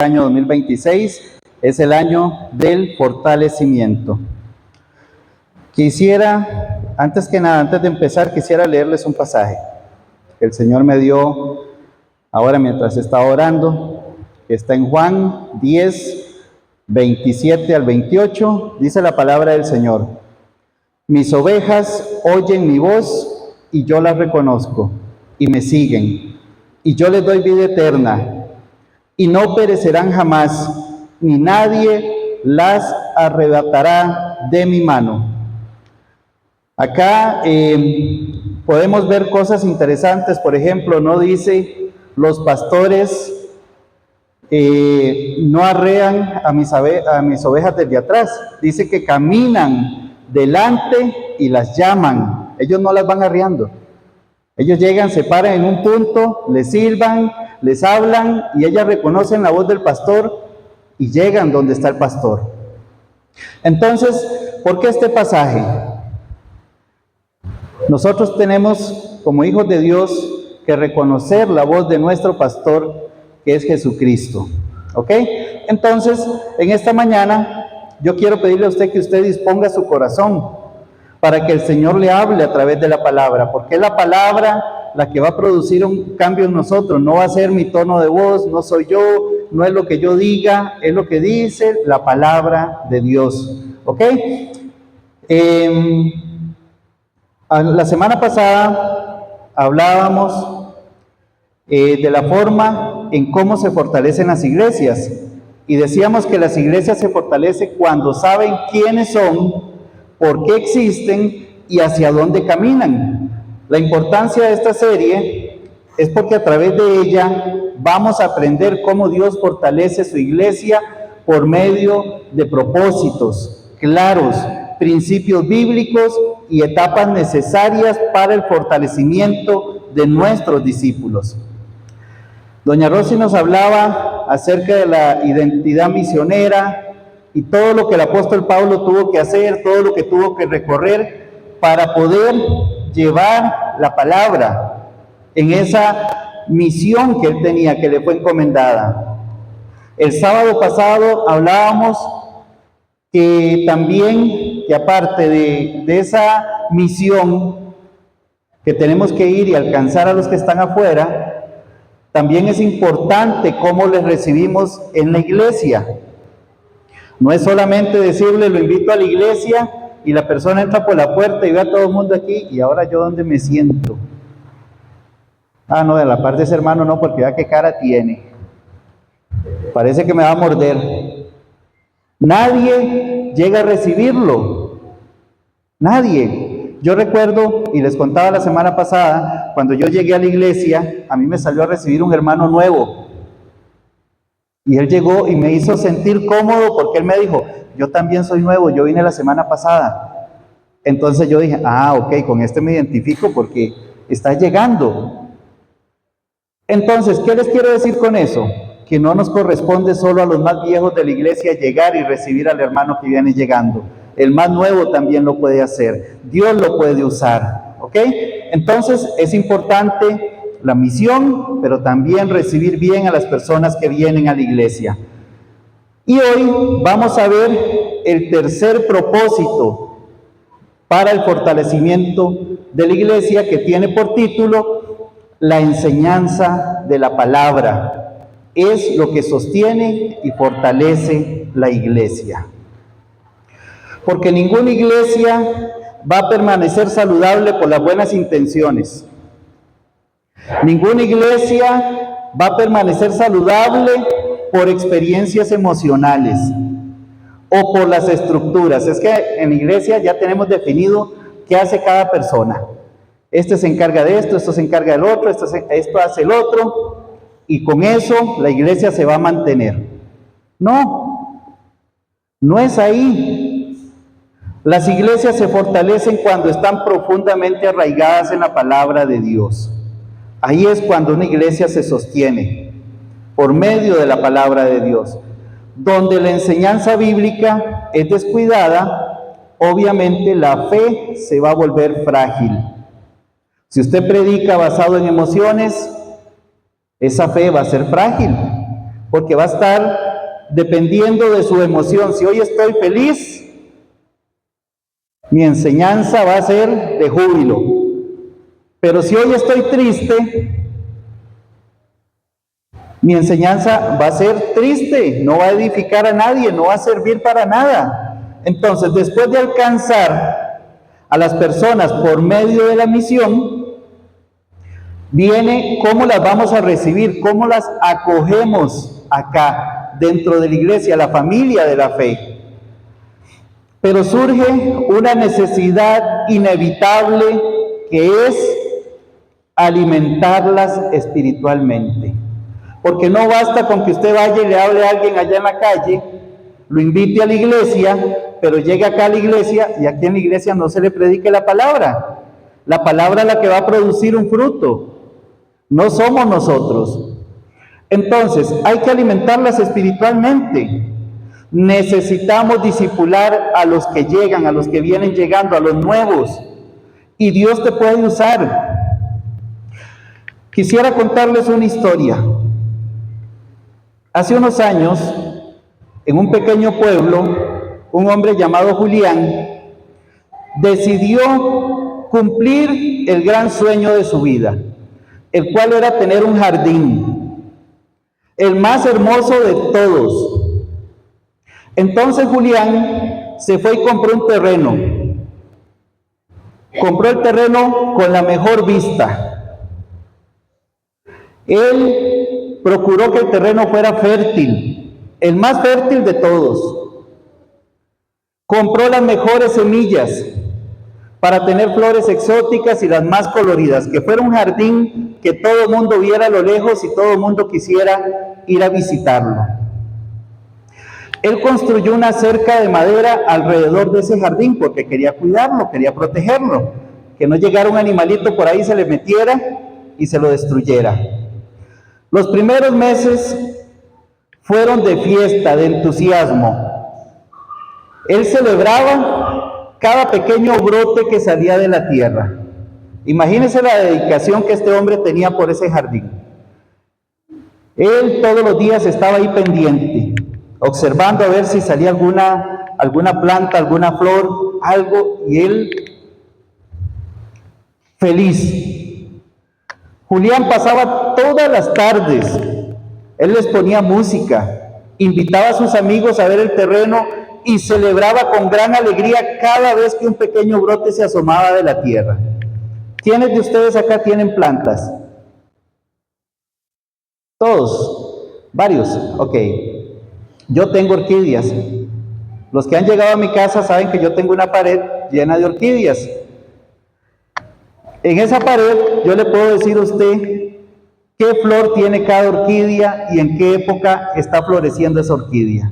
año 2026 es el año del fortalecimiento. Quisiera, antes que nada, antes de empezar, quisiera leerles un pasaje que el Señor me dio ahora mientras estaba orando, que está en Juan 10, 27 al 28, dice la palabra del Señor: mis ovejas oyen mi voz y yo las reconozco y me siguen, y yo les doy vida eterna y no perecerán jamás, ni nadie las arrebatará de mi mano. Acá podemos ver cosas interesantes. Por ejemplo, no dice los pastores no arrean a mis ovejas desde atrás, dice que caminan delante y las llaman. Ellos no las van arreando. Ellos llegan, se paran en un punto, les silban, les hablan y ellas reconocen la voz del pastor y llegan donde está el pastor. Entonces, ¿por qué este pasaje? Nosotros tenemos, como hijos de Dios, que reconocer la voz de nuestro pastor, que es Jesucristo. ¿Ok? Entonces, en esta mañana, yo quiero pedirle a usted que usted disponga su corazón para que el Señor le hable a través de la palabra, porque es la palabra la que va a producir un cambio en nosotros. No va a ser mi tono de voz, no soy yo, no es lo que yo diga, es lo que dice la palabra de Dios. ¿Ok? La semana pasada hablábamos de la forma en cómo se fortalecen las iglesias, y decíamos que las iglesias se fortalecen cuando saben quiénes son, por qué existen y hacia dónde caminan. La importancia de esta serie es porque a través de ella vamos a aprender cómo Dios fortalece su iglesia por medio de propósitos claros, principios bíblicos y etapas necesarias para el fortalecimiento de nuestros discípulos. Doña Rosy nos hablaba acerca de la identidad misionera y todo lo que el apóstol Pablo tuvo que hacer, todo lo que tuvo que recorrer para poder llevar la palabra en esa misión que él tenía, que le fue encomendada. El sábado pasado hablábamos que también, que aparte de esa misión que tenemos que ir y alcanzar a los que están afuera, también es importante cómo les recibimos en la iglesia. No es solamente decirle, lo invito a la iglesia, y la persona entra por la puerta y ve a todo el mundo aquí, y ahora yo ¿dónde me siento? Ah, no, de la parte de ese hermano no, porque vea qué cara tiene. Parece que me va a morder. Nadie llega a recibirlo. Nadie. Yo recuerdo, y les contaba la semana pasada, cuando yo llegué a la iglesia, a mí me salió a recibir un hermano nuevo. Y él llegó y me hizo sentir cómodo porque él me dijo, yo también soy nuevo, yo vine la semana pasada. Entonces yo dije, ok, con este me identifico porque está llegando. Entonces, ¿qué les quiero decir con eso? Que no nos corresponde solo a los más viejos de la iglesia llegar y recibir al hermano que viene llegando. El más nuevo también lo puede hacer. Dios lo puede usar. ¿Ok? Entonces, es importante la misión, pero también recibir bien a las personas que vienen a la iglesia. Y hoy vamos a ver el tercer propósito para el fortalecimiento de la iglesia, que tiene por título la enseñanza de la palabra. Es lo que sostiene y fortalece la iglesia. Porque ninguna iglesia va a permanecer saludable por las buenas intenciones. Ninguna iglesia va a permanecer saludable por experiencias emocionales o por las estructuras. Es que en la iglesia ya tenemos definido qué hace cada persona. Este se encarga de esto, esto se encarga del otro, esto hace el otro, y con eso la iglesia se va a mantener. No, no es ahí. Las iglesias se fortalecen cuando están profundamente arraigadas en la palabra de Dios. Ahí es cuando una iglesia se sostiene, por medio de la palabra de Dios. Donde la enseñanza bíblica es descuidada, obviamente la fe se va a volver frágil. Si usted predica basado en emociones, esa fe va a ser frágil. porque va a estar dependiendo de su emoción. Si hoy estoy feliz, mi enseñanza va a ser de júbilo. Pero si hoy estoy triste, mi enseñanza va a ser triste, no va a edificar a nadie, no va a servir para nada. Entonces, después de alcanzar a las personas por medio de la misión, viene cómo las vamos a recibir, cómo las acogemos acá, dentro de la iglesia, la familia de la fe. Pero surge una necesidad inevitable que es alimentarlas espiritualmente. Porque no basta con que usted vaya y le hable a alguien allá en la calle, lo invite a la iglesia, pero llegue acá a la iglesia y aquí en la iglesia no se le predique la palabra. La palabra es la que va a producir un fruto, no somos nosotros. Entonces, hay que alimentarlas espiritualmente. Necesitamos discipular a los que llegan, a los que vienen llegando, a los nuevos. Y Dios te puede usar. Quisiera contarles una historia. Hace unos años, en un pequeño pueblo, un hombre llamado Julián decidió cumplir el gran sueño de su vida, el cual era tener un jardín, el más hermoso de todos. Entonces Julián se fue y compró un terreno. Compró el terreno con la mejor vista. Él procuró que el terreno fuera fértil, el más fértil de todos. Compró las mejores semillas para tener flores exóticas y las más coloridas, que fuera un jardín que todo el mundo viera a lo lejos y todo el mundo quisiera ir a visitarlo. Él construyó una cerca de madera alrededor de ese jardín porque quería cuidarlo, quería protegerlo, que no llegara un animalito por ahí, se le metiera y se lo destruyera. Los primeros meses fueron de fiesta, de entusiasmo. Él celebraba cada pequeño brote que salía de la tierra. Imagínense la dedicación que este hombre tenía por ese jardín. Él todos los días estaba ahí pendiente, observando a ver si salía alguna planta, alguna flor, algo, y él feliz. Julián pasaba todas las tardes, él les ponía música, invitaba a sus amigos a ver el terreno y celebraba con gran alegría cada vez que un pequeño brote se asomaba de la tierra. ¿Quiénes de ustedes acá tienen plantas? Todos, varios, ok. Yo tengo orquídeas. Los que han llegado a mi casa saben que yo tengo una pared llena de orquídeas. En esa pared yo le puedo decir a usted qué flor tiene cada orquídea y en qué época está floreciendo esa orquídea.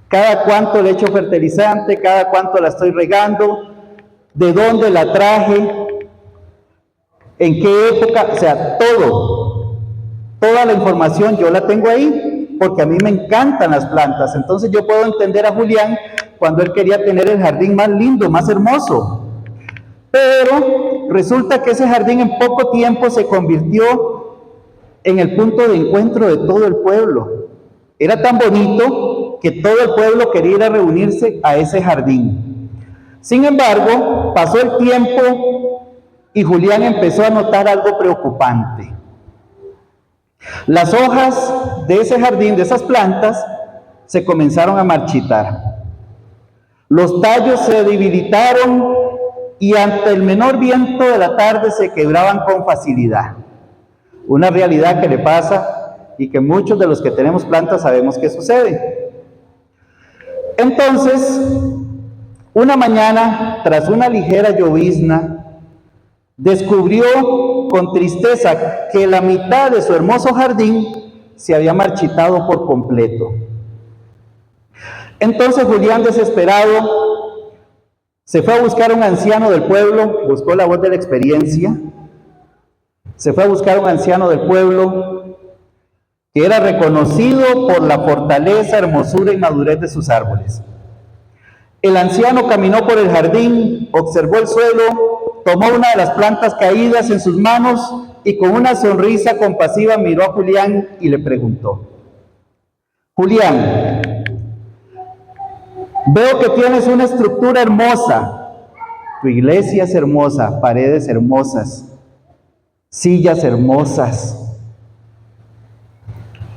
Cada cuánto le echo fertilizante, cada cuánto la estoy regando, de dónde la traje, en qué época, o sea, toda la información yo la tengo ahí, porque a mí me encantan las plantas. Entonces yo puedo entender a Julián cuando él quería tener el jardín más lindo, más hermoso. Pero resulta que ese jardín en poco tiempo se convirtió en el punto de encuentro de todo el pueblo. Era tan bonito que todo el pueblo quería ir a reunirse a ese jardín. Sin embargo, pasó el tiempo y Julián empezó a notar algo preocupante. Las hojas de ese jardín, de esas plantas, se comenzaron a marchitar. Los tallos se debilitaron y ante el menor viento de la tarde se quebraban con facilidad. Una realidad que le pasa y que muchos de los que tenemos plantas sabemos que sucede. Entonces, una mañana, tras una ligera llovizna, descubrió con tristeza que la mitad de su hermoso jardín se había marchitado por completo. Entonces Julián, desesperado, se fue a buscar a un anciano del pueblo, buscó la voz de la experiencia, se fue a buscar a un anciano del pueblo que era reconocido por la fortaleza, hermosura y madurez de sus árboles. El anciano caminó por el jardín, observó el suelo, tomó una de las plantas caídas en sus manos y con una sonrisa compasiva miró a Julián y le preguntó: Julián, veo que tienes una estructura hermosa. Tu iglesia es hermosa, paredes hermosas, sillas hermosas,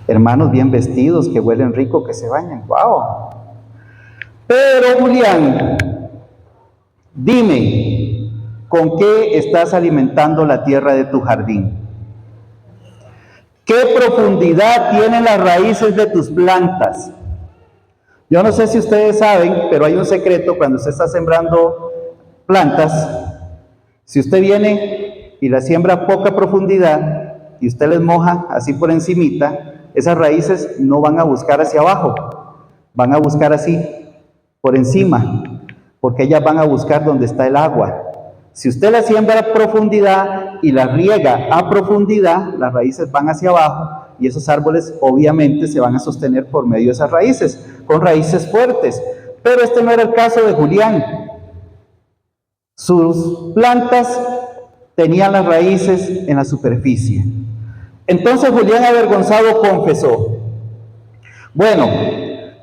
hermanos bien vestidos, que huelen rico, que se bañan. ¡Wow! Pero Julián, dime, ¿con qué estás alimentando la tierra de tu jardín? ¿Qué profundidad tienen las raíces de tus plantas? Yo no sé si ustedes saben, pero hay un secreto cuando usted está sembrando plantas. Si usted viene y la siembra a poca profundidad y usted les moja así por encimita, esas raíces no van a buscar hacia abajo, van a buscar así, por encima, porque ellas van a buscar donde está el agua. Si usted la siembra a profundidad y la riega a profundidad, las raíces van hacia abajo y esos árboles obviamente se van a sostener por medio de esas raíces, con raíces fuertes. Pero este no era el caso de Julián. Sus plantas tenían las raíces en la superficie. Entonces Julián, avergonzado, confesó: bueno,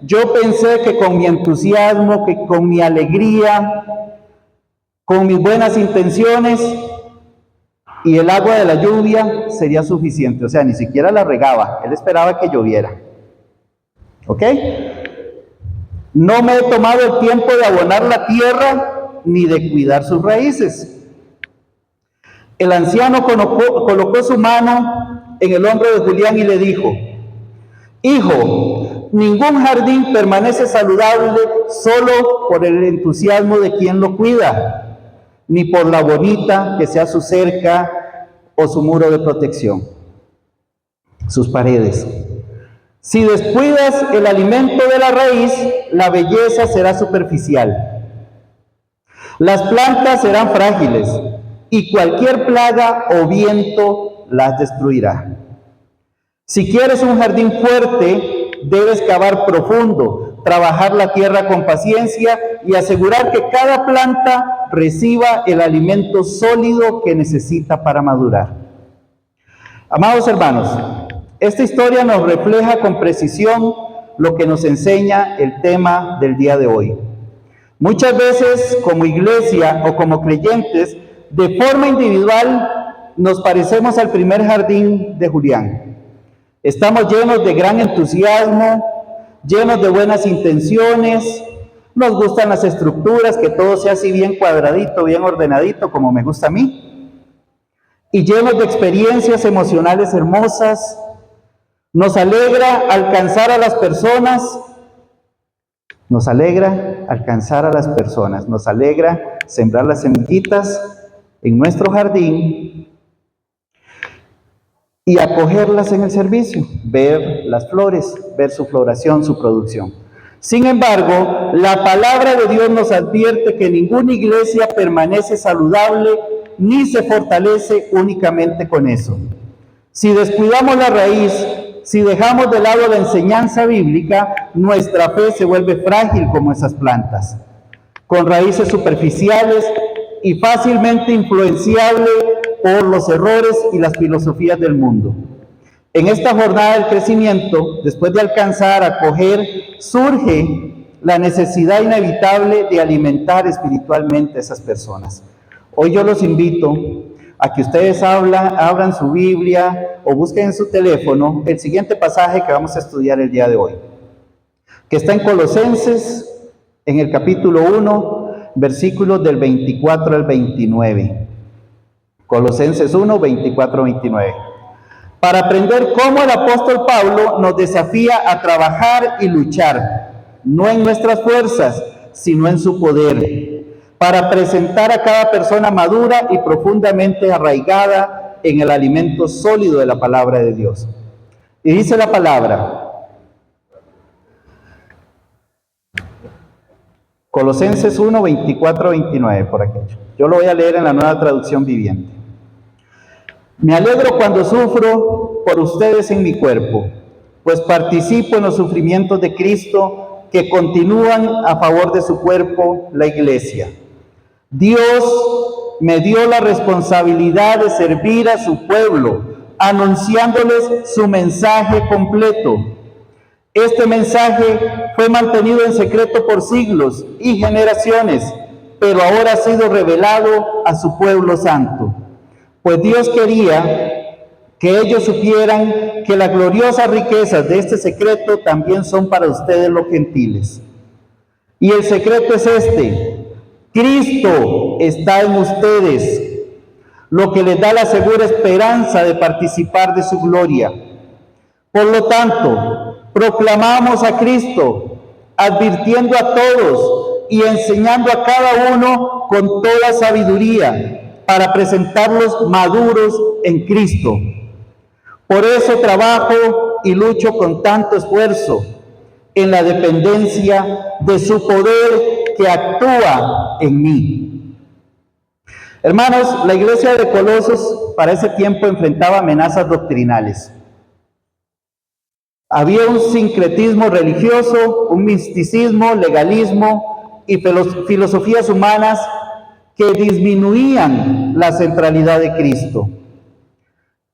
yo pensé que con mi entusiasmo, que con mi alegría, con mis buenas intenciones y el agua de la lluvia sería suficiente. O sea, ni siquiera la regaba, él esperaba que lloviera. ¿Ok? No me he tomado el tiempo de abonar la tierra ni de cuidar sus raíces. El anciano colocó su mano en el hombro de Julián y le dijo: hijo, ningún jardín permanece saludable solo por el entusiasmo de quien lo cuida, ni por la bonita que sea su cerca o su muro de protección, sus paredes. Si descuidas el alimento de la raíz, la belleza será superficial. Las plantas serán frágiles y cualquier plaga o viento las destruirá. Si quieres un jardín fuerte, debes cavar profundo, trabajar la tierra con paciencia y asegurar que cada planta reciba el alimento sólido que necesita para madurar. Amados hermanos, esta historia nos refleja con precisión lo que nos enseña el tema del día de hoy. Muchas veces, como iglesia o como creyentes, de forma individual, nos parecemos al primer jardín de Julián. Estamos llenos de gran entusiasmo, llenos de buenas intenciones, nos gustan las estructuras, que todo sea así bien cuadradito, bien ordenadito, como me gusta a mí, y llenos de experiencias emocionales hermosas. Nos alegra alcanzar a las personas, nos alegra sembrar las semillitas en nuestro jardín y acogerlas en el servicio, ver las flores, ver su floración, su producción. Sin embargo, la palabra de Dios nos advierte que ninguna iglesia permanece saludable ni se fortalece únicamente con eso. Si descuidamos la raíz, si dejamos de lado la enseñanza bíblica, nuestra fe se vuelve frágil como esas plantas, con raíces superficiales y fácilmente influenciable por los errores y las filosofías del mundo. En esta jornada del crecimiento, después de alcanzar a acoger, surge la necesidad inevitable de alimentar espiritualmente a esas personas. Hoy yo los invito a que ustedes abran su Biblia o busquen en su teléfono el siguiente pasaje que vamos a estudiar el día de hoy, que está en Colosenses, en el capítulo 1, versículos del 24 al 29. Colosenses 1, 24 al 29. Para aprender cómo el apóstol Pablo nos desafía a trabajar y luchar, no en nuestras fuerzas, sino en su poder, para presentar a cada persona madura y profundamente arraigada en el alimento sólido de la palabra de Dios. Y dice la palabra, Colosenses 1, 24, 29, por aquello. Yo lo voy a leer en la Nueva Traducción Viviente. Me alegro cuando sufro por ustedes en mi cuerpo, pues participo en los sufrimientos de Cristo que continúan a favor de su cuerpo, la iglesia. Dios me dio la responsabilidad de servir a su pueblo, anunciándoles su mensaje completo. Este mensaje fue mantenido en secreto por siglos y generaciones, pero ahora ha sido revelado a su pueblo santo. Pues Dios quería que ellos supieran que las gloriosas riquezas de este secreto también son para ustedes los gentiles. Y el secreto es este: Cristo está en ustedes, lo que les da la segura esperanza de participar de su gloria. Por lo tanto, proclamamos a Cristo, advirtiendo a todos y enseñando a cada uno con toda sabiduría, para presentarlos maduros en Cristo. Por eso trabajo y lucho con tanto esfuerzo en la dependencia de su poder que actúa en mí. Hermanos, la iglesia de Colosos para ese tiempo enfrentaba amenazas doctrinales. Había un sincretismo religioso, un misticismo, legalismo y filosofías humanas que disminuían la centralidad de Cristo.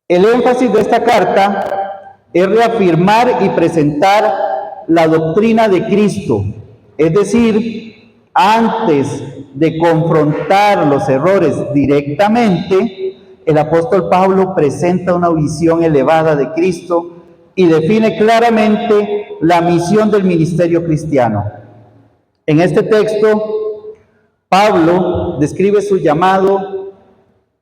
El énfasis de esta carta es reafirmar y presentar la doctrina de Cristo, es decir, antes de confrontar los errores directamente, el apóstol Pablo presenta una visión elevada de Cristo y define claramente la misión del ministerio cristiano. En este texto, Pablo describe su llamado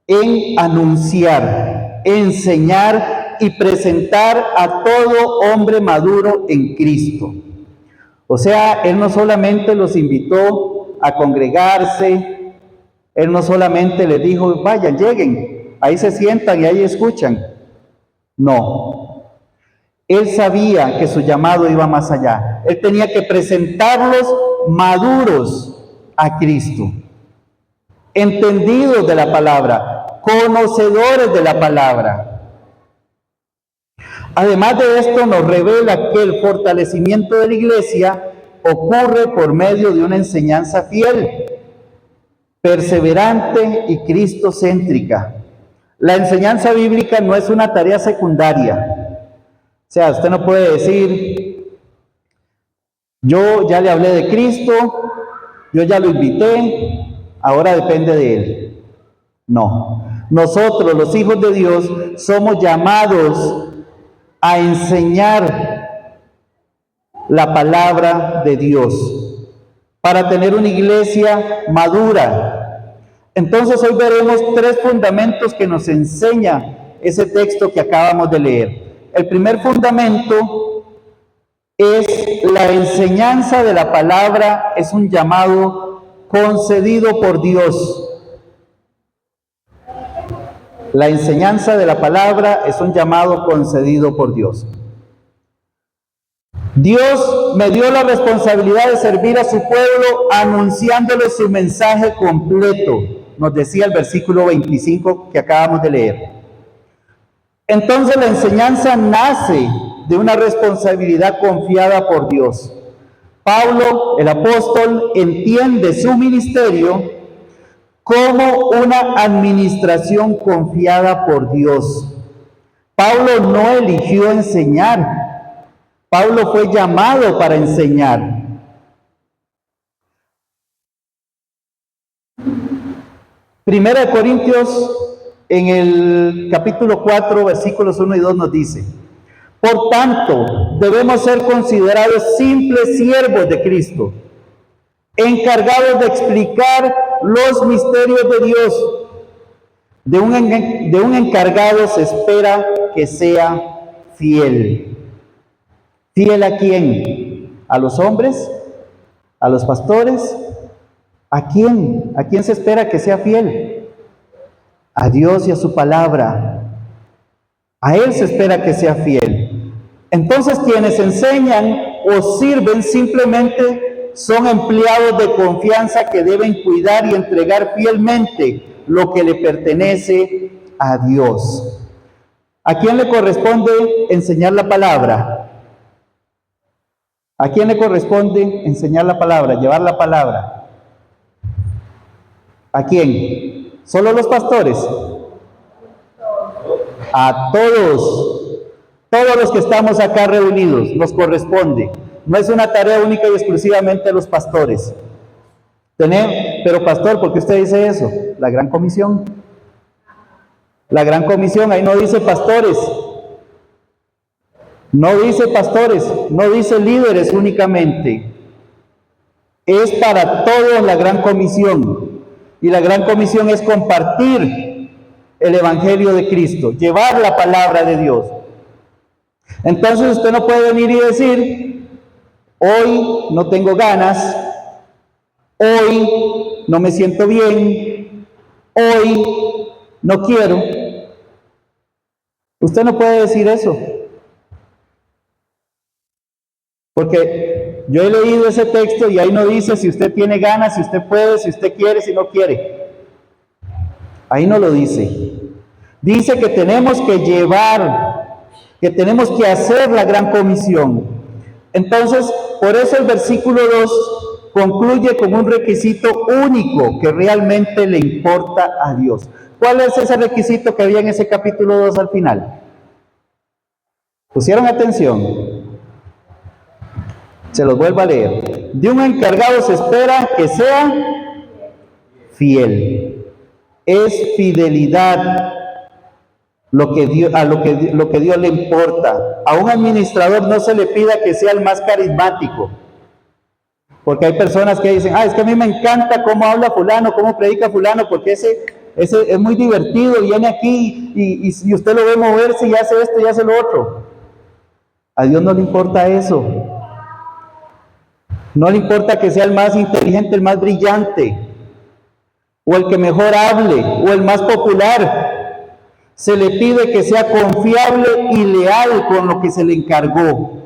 en anunciar, enseñar y presentar a todo hombre maduro en Cristo. O sea, él no solamente los invitó a congregarse, él no solamente les dijo, vayan, lleguen, ahí se sientan y ahí escuchan. No, él sabía que su llamado iba más allá. Él tenía que presentarlos maduros a Cristo, entendidos de la palabra, conocedores de la palabra. Además de esto, nos revela que el fortalecimiento de la iglesia ocurre por medio de una enseñanza fiel, perseverante y cristocéntrica. La enseñanza bíblica no es una tarea secundaria. O sea, usted no puede decir, yo ya le hablé de Cristo, yo ya lo invité, ahora depende de él. No, nosotros los hijos de Dios somos llamados a enseñar la palabra de Dios para tener una iglesia madura. Entonces hoy veremos tres fundamentos que nos enseña ese texto que acabamos de leer. El primer fundamento es la enseñanza de la palabra, es un llamado concedido por Dios. La enseñanza de la palabra es un llamado concedido por Dios. Dios me dio la responsabilidad de servir a su pueblo anunciándole su mensaje completo, nos decía el versículo 25 que acabamos de leer. Entonces la enseñanza nace de una responsabilidad confiada por Dios. Pablo, el apóstol, entiende su ministerio como una administración confiada por Dios. Pablo no eligió enseñar, Pablo fue llamado para enseñar. Primera de Corintios, en el capítulo 4, versículos 1 y 2 nos dice, por tanto, debemos ser considerados simples siervos de Cristo, encargados de explicar los misterios de Dios. De un encargado se espera que sea fiel. ¿Fiel a quién? ¿A los hombres? ¿A los pastores? ¿A quién? ¿A quién se espera que sea fiel? A Dios y a su palabra. A Él se espera que sea fiel. Entonces quienes enseñan o sirven simplemente son empleados de confianza que deben cuidar y entregar fielmente lo que le pertenece a Dios. ¿A quién le corresponde enseñar la palabra? ¿A quién le corresponde enseñar la palabra, llevar la palabra? ¿A quién? ¿Solo los pastores? A todos. Todos los que estamos acá reunidos nos corresponde. No es una tarea única y exclusivamente de los pastores. Pero pastor, ¿por qué usted dice eso? La gran comisión. La gran comisión, ahí no dice pastores. No dice pastores, no dice líderes únicamente. Es para todos la gran comisión. Y la gran comisión es compartir el evangelio de Cristo, llevar la palabra de Dios. Entonces usted no puede venir y decir, hoy no tengo ganas, hoy no me siento bien, hoy no quiero. Usted no puede decir eso. Porque yo he leído ese texto y ahí no dice si usted tiene ganas, si usted puede, si usted quiere, si no quiere. Ahí no lo dice. Dice que tenemos que llevar, que tenemos que hacer la gran comisión. Entonces, por eso el versículo 2 concluye con un requisito único que realmente le importa a Dios. ¿Cuál es ese requisito que había en ese capítulo 2 al final? ¿Pusieron atención? Se los vuelvo a leer. De un encargado se espera que sea fiel. Es fidelidad lo que Dios le importa. A un administrador no se le pida que sea el más carismático. Porque hay personas que dicen, es que a mí me encanta cómo habla fulano, cómo predica fulano, porque ese es muy divertido, viene aquí y usted lo ve moverse y hace esto y hace lo otro. A Dios no le importa eso. No le importa que sea el más inteligente, el más brillante, o el que mejor hable, o el más popular. Se le pide que sea confiable y leal con lo que se le encargó.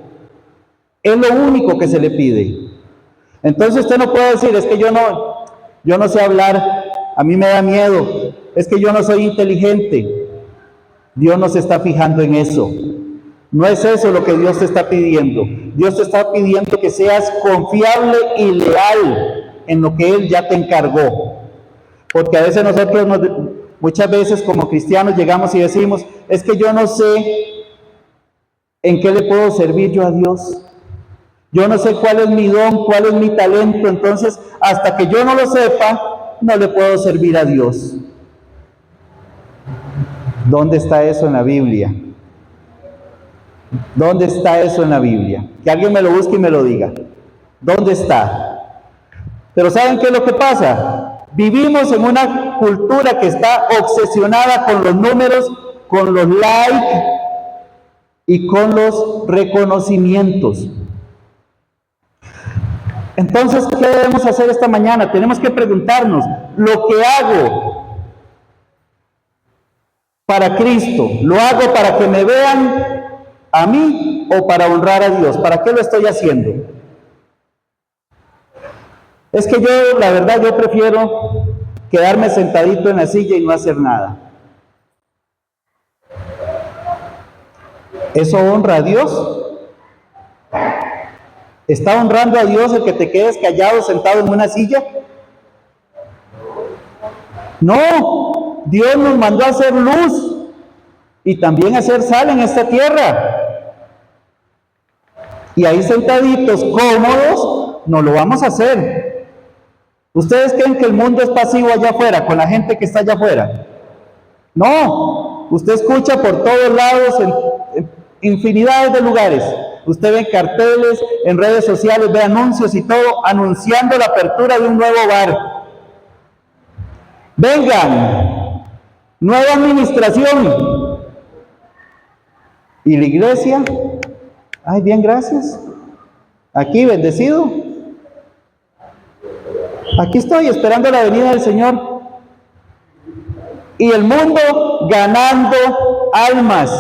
Es lo único que se le pide. Entonces usted no puede decir, es que yo no sé hablar, a mí me da miedo, es que yo no soy inteligente. Dios no se está fijando en eso. No es eso lo que Dios te está pidiendo. Dios te está pidiendo que seas confiable y leal en lo que Él ya te encargó. Porque a veces muchas veces como cristianos llegamos y decimos, es que yo no sé en qué le puedo servir yo a Dios. Yo no sé cuál es mi don, cuál es mi talento. Entonces, hasta que yo no lo sepa, no le puedo servir a Dios. ¿Dónde está eso en la Biblia? ¿Dónde está eso en la Biblia? Que alguien me lo busque y me lo diga. ¿Dónde está? Pero ¿saben qué es lo que pasa? Vivimos en una cultura que está obsesionada con los números, con los likes y con los reconocimientos. Entonces, ¿qué debemos hacer esta mañana? Tenemos que preguntarnos, ¿lo que hago para Cristo, lo hago para que me vean a mí o para honrar a Dios? ¿Para qué lo estoy haciendo? Es que yo, la verdad, yo prefiero quedarme sentadito en la silla y no hacer nada. ¿Eso honra a Dios? ¿Está honrando a Dios el que te quedes callado sentado en una silla? No, Dios nos mandó a hacer luz y también a hacer sal en esta tierra. Y ahí sentaditos, cómodos, no lo vamos a hacer. ¿Ustedes creen que el mundo es pasivo allá afuera, con la gente que está allá afuera? No, usted escucha por todos lados, en infinidades de lugares. Usted ve carteles, en redes sociales, ve anuncios y todo, anunciando la apertura de un nuevo bar. Vengan, nueva administración. ¿Y la iglesia? Ay, bien, gracias. Aquí, bendecido. Aquí estoy esperando la venida del Señor. Y el mundo ganando almas.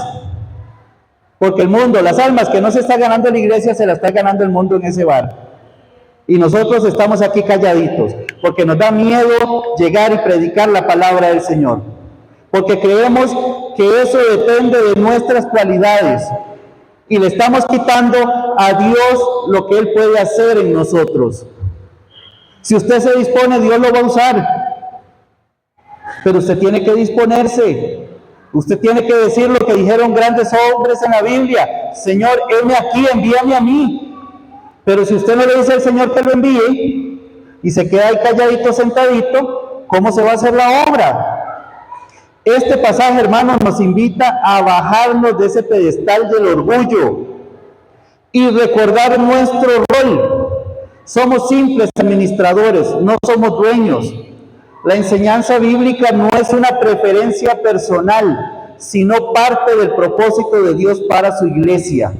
Porque el mundo, las almas que no se está ganando la iglesia, se la está ganando el mundo en ese bar. Y nosotros estamos aquí calladitos, porque nos da miedo llegar y predicar la palabra del Señor. Porque creemos que eso depende de nuestras cualidades. Y le estamos quitando a Dios lo que Él puede hacer en nosotros. Si usted se dispone, Dios lo va a usar. Pero usted tiene que disponerse. Usted tiene que decir lo que dijeron grandes hombres en la Biblia: Señor, heme aquí, envíame a mí. Pero si usted no le dice al Señor que lo envíe y se queda ahí calladito, sentadito, ¿cómo se va a hacer la obra? Este pasaje, hermanos, nos invita a bajarnos de ese pedestal del orgullo y recordar nuestro rol. Somos simples administradores, no somos dueños. La enseñanza bíblica no es una preferencia personal, sino parte del propósito de Dios para su iglesia.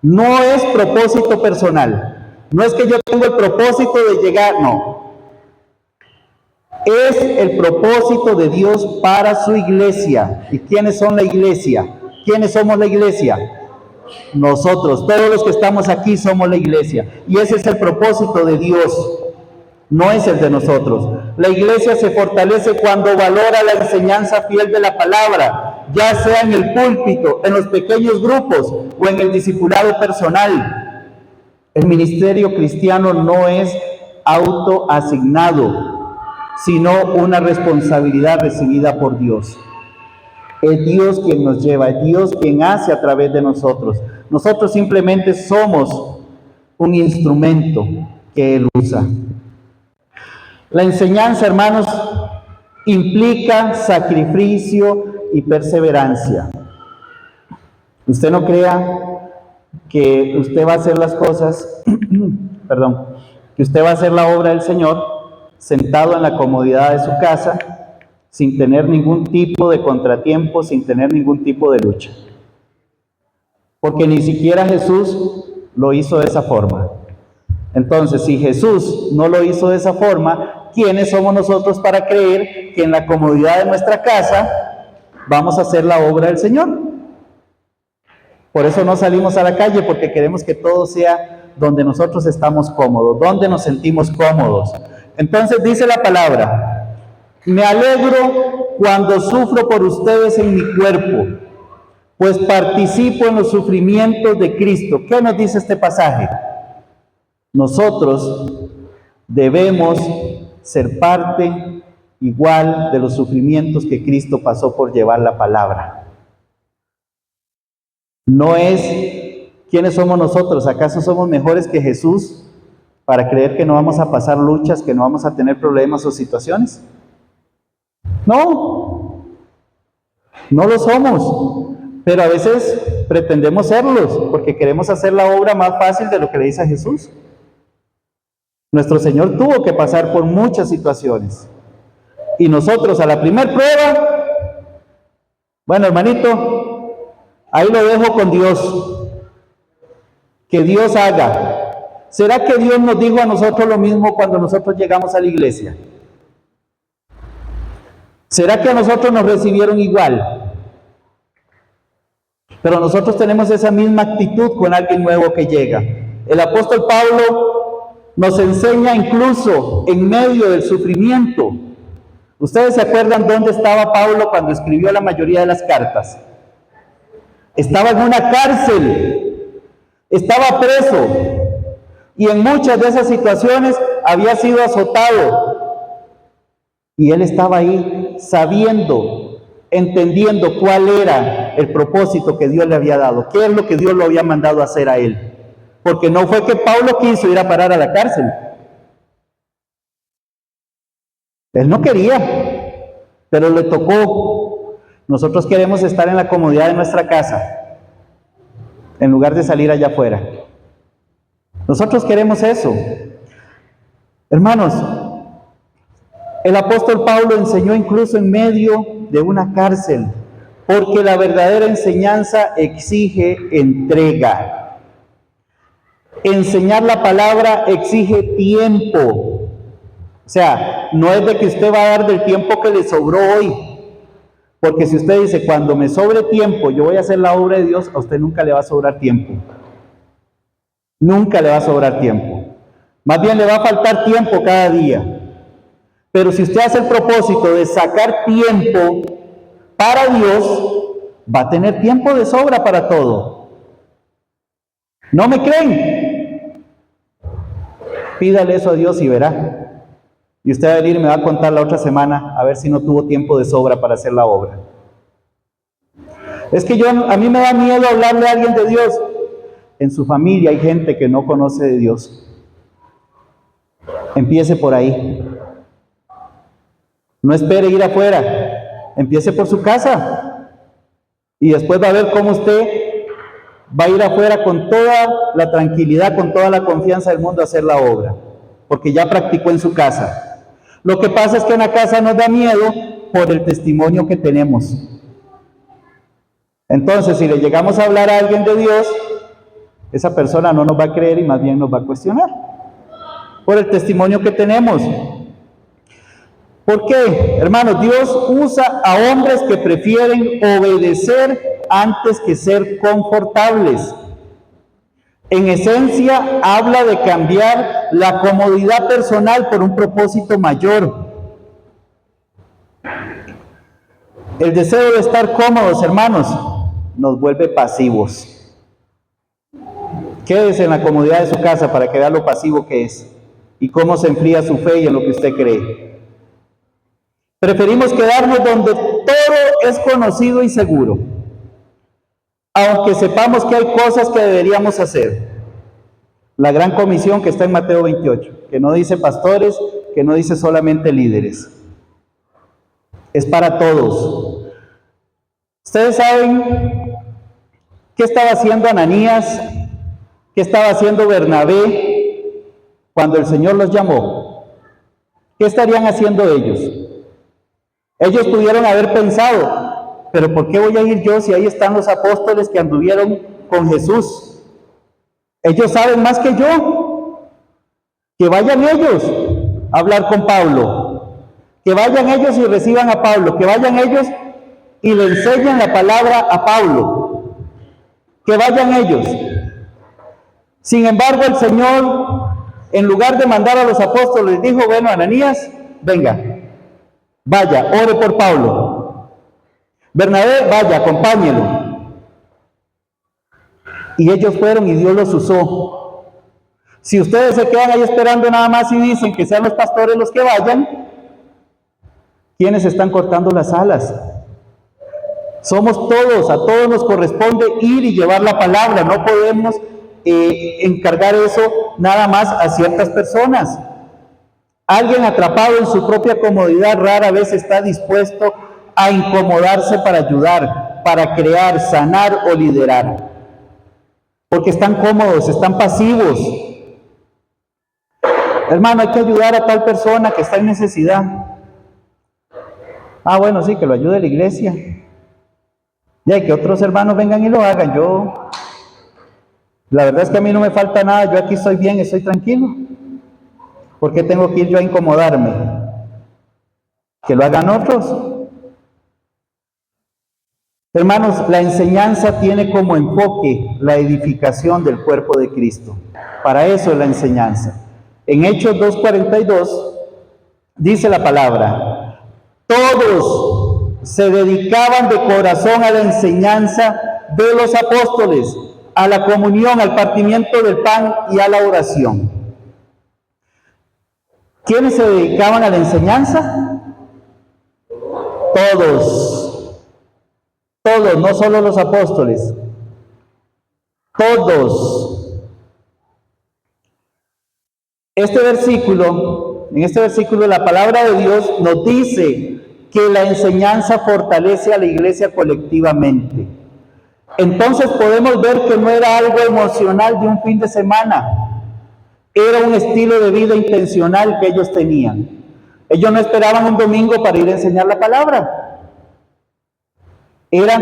No es propósito personal. No es que yo tengo el propósito de llegar, no. Es el propósito de Dios para su iglesia. ¿Y quiénes son la iglesia? ¿Quiénes somos la iglesia? Nosotros, todos los que estamos aquí somos la iglesia. Y ese es el propósito de Dios, no es el de nosotros. La iglesia se fortalece cuando valora la enseñanza fiel de la palabra, ya sea en el púlpito, en los pequeños grupos o en el discipulado personal. El ministerio cristiano no es autoasignado, sino una responsabilidad recibida por Dios. Es Dios quien nos lleva, es Dios quien hace a través de nosotros. Nosotros simplemente somos un instrumento que Él usa. La enseñanza, hermanos, implica sacrificio y perseverancia. Usted no crea que usted va a hacer las cosas, que usted va a hacer la obra del Señor sentado en la comodidad de su casa, sin tener ningún tipo de contratiempo, sin tener ningún tipo de lucha. Porque ni siquiera Jesús lo hizo de esa forma. Entonces, si Jesús no lo hizo de esa forma, ¿quiénes somos nosotros para creer que en la comodidad de nuestra casa vamos a hacer la obra del Señor? Por eso no salimos a la calle, porque queremos que todo sea donde nosotros estamos cómodos, donde nos sentimos cómodos. Entonces dice la palabra: me alegro cuando sufro por ustedes en mi cuerpo, pues participo en los sufrimientos de Cristo. ¿Qué nos dice este pasaje? Nosotros debemos ser parte igual de los sufrimientos que Cristo pasó por llevar la palabra. No es quiénes somos nosotros. ¿Acaso somos mejores que Jesús para creer que no vamos a pasar luchas, que no vamos a tener problemas o situaciones? No, no lo somos. Pero a veces pretendemos serlos porque queremos hacer la obra más fácil de lo que le dice a Jesús. Nuestro Señor tuvo que pasar por muchas situaciones. Y nosotros a la primer prueba, bueno, hermanito, ahí lo dejo con Dios. Que Dios haga. ¿Será que Dios nos dijo a nosotros lo mismo cuando nosotros llegamos a la iglesia? ¿Será que a nosotros nos recibieron igual? Pero nosotros tenemos esa misma actitud con alguien nuevo que llega. El apóstol Pablo nos enseña incluso en medio del sufrimiento. ¿Ustedes se acuerdan dónde estaba Pablo cuando escribió la mayoría de las cartas? Estaba en una cárcel, estaba preso, y en muchas de esas situaciones había sido azotado. Y él estaba ahí sabiendo, entendiendo cuál era el propósito que Dios le había dado, qué es lo que Dios lo había mandado a hacer a él. Porque no fue que Pablo quiso ir a parar a la cárcel. Él no quería, pero le tocó. Nosotros queremos estar en la comodidad de nuestra casa, en lugar de salir allá afuera. Nosotros queremos eso. Hermanos, el apóstol Pablo enseñó incluso en medio de una cárcel, porque la verdadera enseñanza exige entrega. Enseñar la palabra exige tiempo. O sea, no es de que usted va a dar del tiempo que le sobró hoy. Porque si usted dice, cuando me sobre tiempo, yo voy a hacer la obra de Dios, a usted nunca le va a sobrar tiempo. Nunca le va a sobrar tiempo. Más bien le va a faltar tiempo cada día. Pero si usted hace el propósito de sacar tiempo para Dios, va a tener tiempo de sobra para todo. ¿No me creen? Pídale eso a Dios y verá. Y usted va a venir y me va a contar la otra semana a ver si no tuvo tiempo de sobra para hacer la obra. Es que a mí me da miedo hablarle a alguien de Dios. En su familia hay gente que no conoce de Dios. Empiece por ahí. No espere ir afuera. Empiece por su casa. Y después va a ver cómo usted va a ir afuera con toda la tranquilidad, con toda la confianza del mundo a hacer la obra. Porque ya practicó en su casa. Lo que pasa es que en la casa nos da miedo por el testimonio que tenemos. Entonces, si le llegamos a hablar a alguien de Dios, esa persona no nos va a creer y más bien nos va a cuestionar por el testimonio que tenemos. ¿Por qué? Hermanos, Dios usa a hombres que prefieren obedecer antes que ser confortables. En esencia, habla de cambiar la comodidad personal por un propósito mayor. El deseo de estar cómodos, hermanos, nos vuelve pasivos. Quédese en la comodidad de su casa para que vea lo pasivo que es y cómo se enfría su fe y en lo que usted cree. Preferimos quedarnos donde todo es conocido y seguro, aunque sepamos que hay cosas que deberíamos hacer. La gran comisión que está en Mateo 28, que no dice pastores, que no dice solamente líderes. Es para todos. Ustedes saben qué estaba haciendo Ananías, qué estaba haciendo Bernabé cuando el Señor los llamó. ¿Qué estarían haciendo ellos? Ellos pudieron haber pensado, pero ¿por qué voy a ir yo si ahí están los apóstoles que anduvieron con Jesús? Ellos saben más que yo. Que vayan ellos a hablar con Pablo. Que vayan ellos y reciban a Pablo. Que vayan ellos y le enseñen la palabra a Pablo. Que vayan ellos. Sin embargo, el Señor, en lugar de mandar a los apóstoles, dijo, bueno, Ananías, venga, vaya, ore por Pablo. Bernabé, vaya, acompáñelo. Y ellos fueron y Dios los usó. Si ustedes se quedan ahí esperando nada más y dicen que sean los pastores los que vayan, ¿quiénes están cortando las alas? Somos todos, a todos nos corresponde ir y llevar la palabra. No podemos encargar eso nada más a ciertas personas. Alguien atrapado en su propia comodidad rara vez está dispuesto a incomodarse para ayudar, para crear, sanar o liderar. Porque están cómodos, están pasivos. Hermano, hay que ayudar a tal persona que está en necesidad. Ah, bueno, sí, que lo ayude la iglesia. Ya, y que otros hermanos vengan y lo hagan. La verdad es que a mí no me falta nada, yo aquí estoy bien, estoy tranquilo. ¿Por qué tengo que ir yo a incomodarme? Que lo hagan otros. Hermanos, la enseñanza tiene como enfoque la edificación del cuerpo de Cristo. Para eso es la enseñanza. En Hechos 2:42 dice la palabra, todos se dedicaban de corazón a la enseñanza de los apóstoles, a la comunión, al partimiento del pan y a la oración. ¿Quiénes se dedicaban a la enseñanza? Todos, no solo los apóstoles, todos. En este versículo la palabra de Dios nos dice que la enseñanza fortalece a la iglesia colectivamente. Entonces podemos ver que no era algo emocional de un fin de semana, era un estilo de vida intencional que ellos tenían. Ellos no esperaban un domingo para ir a enseñar la palabra. Era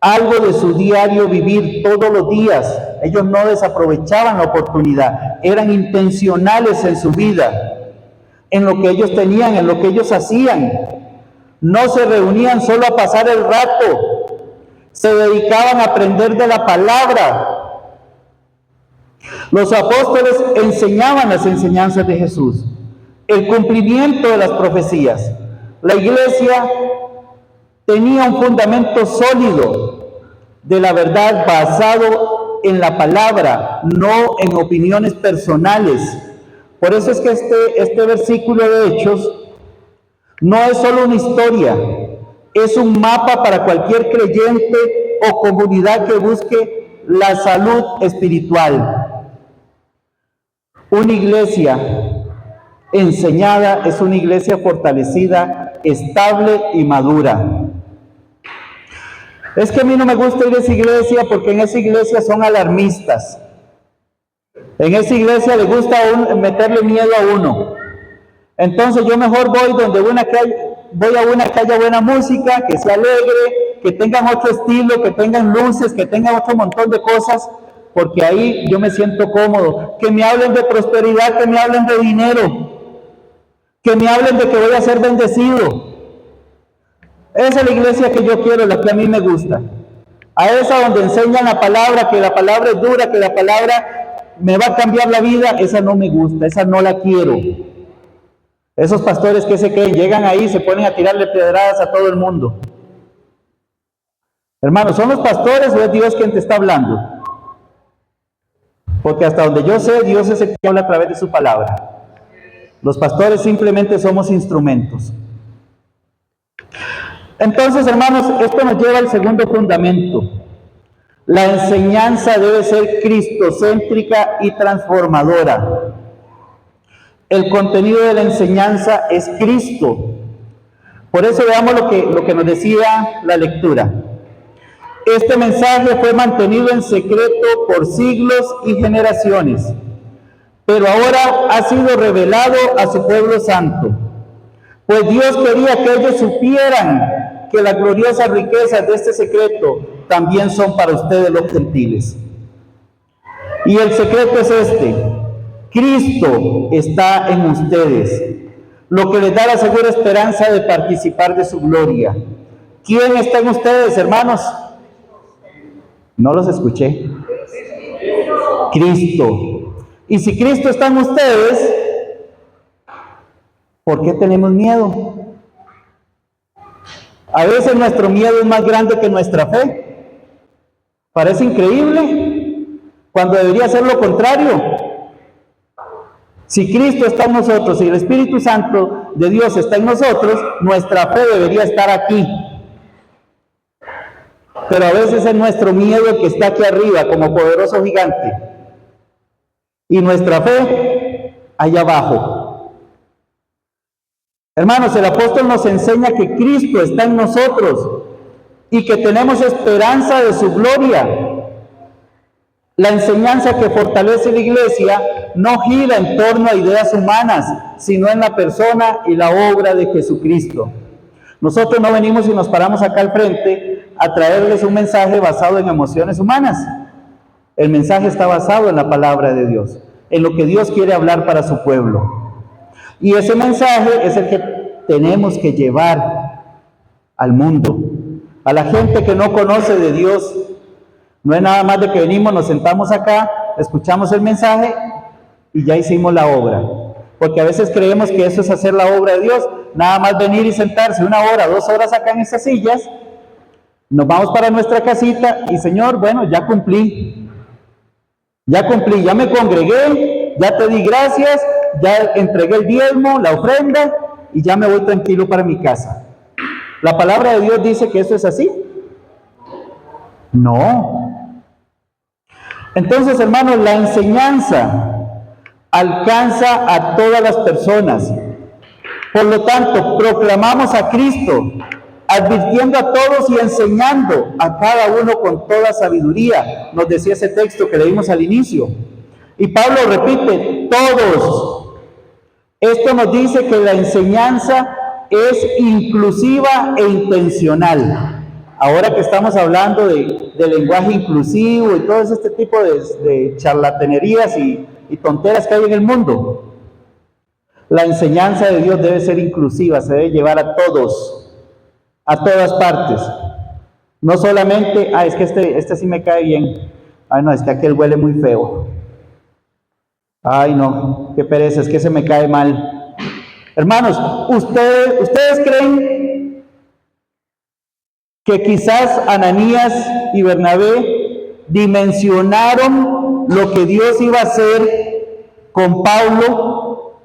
algo de su diario vivir todos los días. Ellos no desaprovechaban la oportunidad, eran intencionales en su vida, en lo que ellos tenían, en lo que ellos hacían. No se reunían solo a pasar el rato, se dedicaban a aprender de la palabra. Los apóstoles enseñaban las enseñanzas de Jesús, el cumplimiento de las profecías. La iglesia tenía un fundamento sólido de la verdad basado en la palabra, no en opiniones personales. Por eso es que este versículo de Hechos no es solo una historia, Es un mapa para cualquier creyente o comunidad que busque la salud espiritual. Una iglesia enseñada es una iglesia fortalecida, estable y madura. Es que a mí no me gusta ir a esa iglesia porque en esa iglesia son alarmistas. En esa iglesia le gusta meterle miedo a uno. Entonces yo mejor voy a una que haya buena música, que sea alegre, que tengan otro estilo, que tengan luces, que tengan otro montón de cosas, porque ahí yo me siento cómodo. Que me hablen de prosperidad, que me hablen de dinero, que me hablen de que voy a ser bendecido. Esa es la iglesia que yo quiero, la que a mí me gusta. A esa donde enseñan la palabra, que la palabra es dura, que la palabra me va a cambiar la vida, esa no me gusta, esa no la quiero. Esos pastores que se creen, llegan ahí y se ponen a tirarle pedradas a todo el mundo. Hermanos, ¿son los pastores o es Dios quien te está hablando? Porque hasta donde yo sé, Dios es el que habla a través de su palabra. Los pastores simplemente somos instrumentos. Entonces, hermanos, esto nos lleva al segundo fundamento. La enseñanza debe ser cristocéntrica y transformadora. El contenido de la enseñanza es Cristo. Por eso veamos lo que nos decía la lectura. Este mensaje fue mantenido en secreto por siglos y generaciones, pero ahora ha sido revelado a su pueblo santo. Pues Dios quería que ellos supieran que las gloriosas riquezas de este secreto también son para ustedes los gentiles. Y el secreto es este: Cristo está en ustedes, lo que les da la segura esperanza de participar de su gloria. ¿Quién está en ustedes, hermanos? No los escuché. Cristo. Y si Cristo está en ustedes, ¿por qué tenemos miedo? A veces nuestro miedo es más grande que nuestra fe. Parece increíble, cuando debería ser lo contrario. Si Cristo está en nosotros y el Espíritu Santo de Dios está en nosotros, nuestra fe debería estar aquí. Pero a veces es nuestro miedo el que está aquí arriba como poderoso gigante y nuestra fe allá abajo. Hermanos, el apóstol nos enseña que Cristo está en nosotros y que tenemos esperanza de su gloria. La enseñanza que fortalece la iglesia no gira en torno a ideas humanas, sino en la persona y la obra de Jesucristo. Nosotros no venimos y nos paramos acá al frente a traerles un mensaje basado en emociones humanas. El mensaje está basado en la palabra de Dios, en lo que Dios quiere hablar para su pueblo. Y ese mensaje es el que tenemos que llevar al mundo, a la gente que no conoce de Dios. No es nada más de que venimos, nos sentamos acá, escuchamos el mensaje y ya hicimos la obra. Porque a veces creemos que eso es hacer la obra de Dios, nada más venir y sentarse 1 hora, 2 horas acá en esas sillas, nos vamos para nuestra casita y Señor, bueno, ya cumplí, ya me congregué, ya te di gracias, ya entregué el diezmo, la ofrenda y ya me voy tranquilo para mi casa. ¿La palabra de Dios dice que eso es así? No. Entonces, hermanos, la enseñanza alcanza a todas las personas. Por lo tanto, proclamamos a Cristo, advirtiendo a todos y enseñando a cada uno con toda sabiduría. Nos decía ese texto que leímos al inicio. Y Pablo repite, todos. Esto nos dice que la enseñanza es inclusiva e intencional. Ahora que estamos hablando de lenguaje inclusivo y todo este tipo de charlatanerías y tonteras que hay en el mundo, la enseñanza de Dios debe ser inclusiva, se debe llevar a todos, a todas partes. No solamente, es que este sí me cae bien. Ay, no, es que aquel huele muy feo. Ay, no, qué pereza, es que se me cae mal. Hermanos, ¿ustedes creen que quizás Ananías y Bernabé dimensionaron lo que Dios iba a hacer con Pablo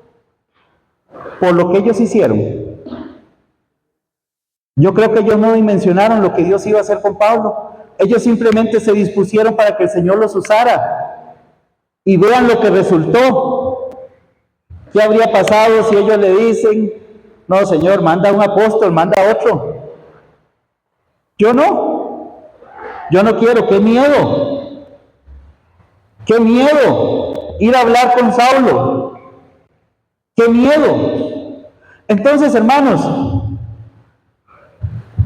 por lo que ellos hicieron? Yo creo que ellos no dimensionaron lo que Dios iba a hacer con Pablo. Ellos simplemente se dispusieron para que el Señor los usara. Y vean lo que resultó. ¿Qué habría pasado si ellos le dicen, no, Señor, manda un apóstol, manda otro? Yo no quiero, qué miedo. Qué miedo ir a hablar con Saulo. Qué miedo. Entonces, hermanos,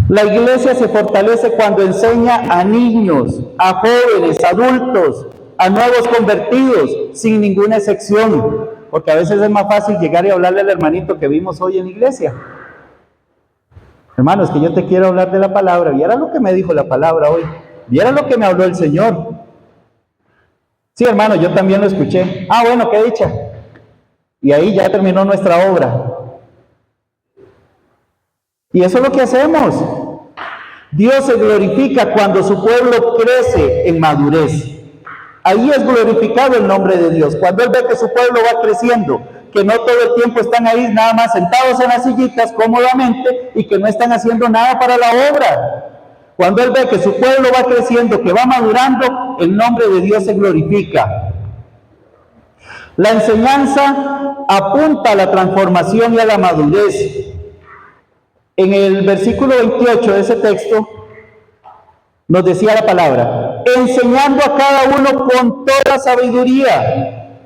la iglesia se fortalece cuando enseña a niños, a jóvenes, adultos, a nuevos convertidos, sin ninguna excepción. Porque a veces es más fácil llegar y hablarle al hermanito que vimos hoy en la iglesia. Hermanos, que yo te quiero hablar de la palabra. Viera lo que me dijo la palabra hoy. Viera lo que me habló el Señor. Sí, hermano, yo también lo escuché. Ah, bueno, qué dicha. Y ahí ya terminó nuestra obra. Y eso es lo que hacemos. Dios se glorifica cuando su pueblo crece en madurez. Ahí es glorificado el nombre de Dios. Cuando Él ve que su pueblo va creciendo, que no todo el tiempo están ahí nada más sentados en las sillitas cómodamente y que no están haciendo nada para la obra. Cuando Él ve que su pueblo va creciendo, que va madurando, el nombre de Dios se glorifica. La enseñanza apunta a la transformación y a la madurez. En el versículo 28 de ese texto nos decía la palabra, enseñando a cada uno con toda sabiduría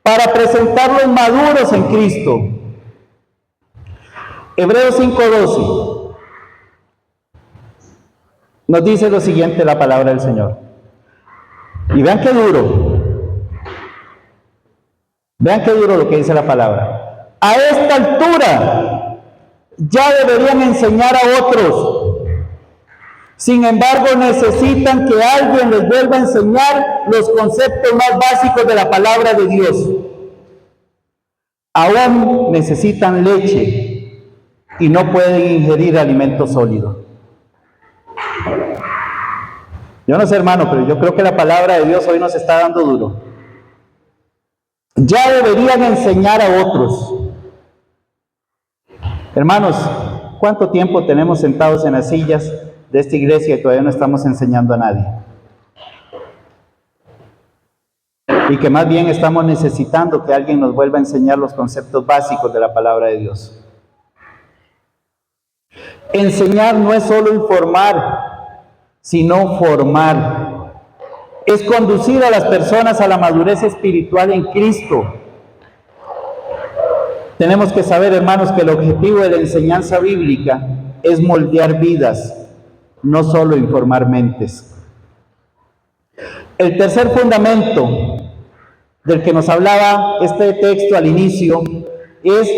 para presentarlos maduros en Cristo. Hebreos 5:12 nos dice lo siguiente la palabra del Señor. Y vean qué duro. Vean qué duro lo que dice la palabra. A esta altura ya deberían enseñar a otros. Sin embargo, necesitan que alguien les vuelva a enseñar los conceptos más básicos de la palabra de Dios. Aún necesitan leche y no pueden ingerir alimento sólido. Yo no sé, hermano, pero yo creo que la palabra de Dios hoy nos está dando duro. Ya deberían enseñar a otros. Hermanos, ¿cuánto tiempo tenemos sentados en las sillas de esta iglesia y todavía no estamos enseñando a nadie? Y que más bien estamos necesitando que alguien nos vuelva a enseñar los conceptos básicos de la palabra de Dios. Enseñar no es solo informar, sino formar. Es conducir a las personas a la madurez espiritual en Cristo. Tenemos que saber, hermanos, que el objetivo de la enseñanza bíblica es moldear vidas, no solo informar mentes. El tercer fundamento del que nos hablaba este texto al inicio es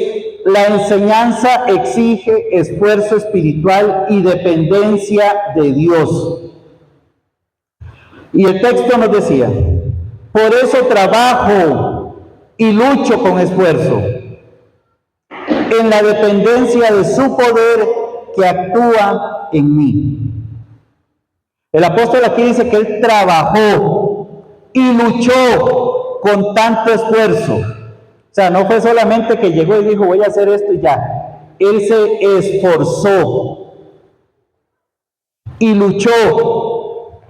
la enseñanza exige esfuerzo espiritual y dependencia de Dios. Y el texto nos decía, por eso trabajo y lucho con esfuerzo en la dependencia de su poder que actúa en mí. El apóstol aquí dice que él trabajó y luchó con tanto esfuerzo. O sea, no fue solamente que llegó y dijo, voy a hacer esto y ya. Él se esforzó y luchó.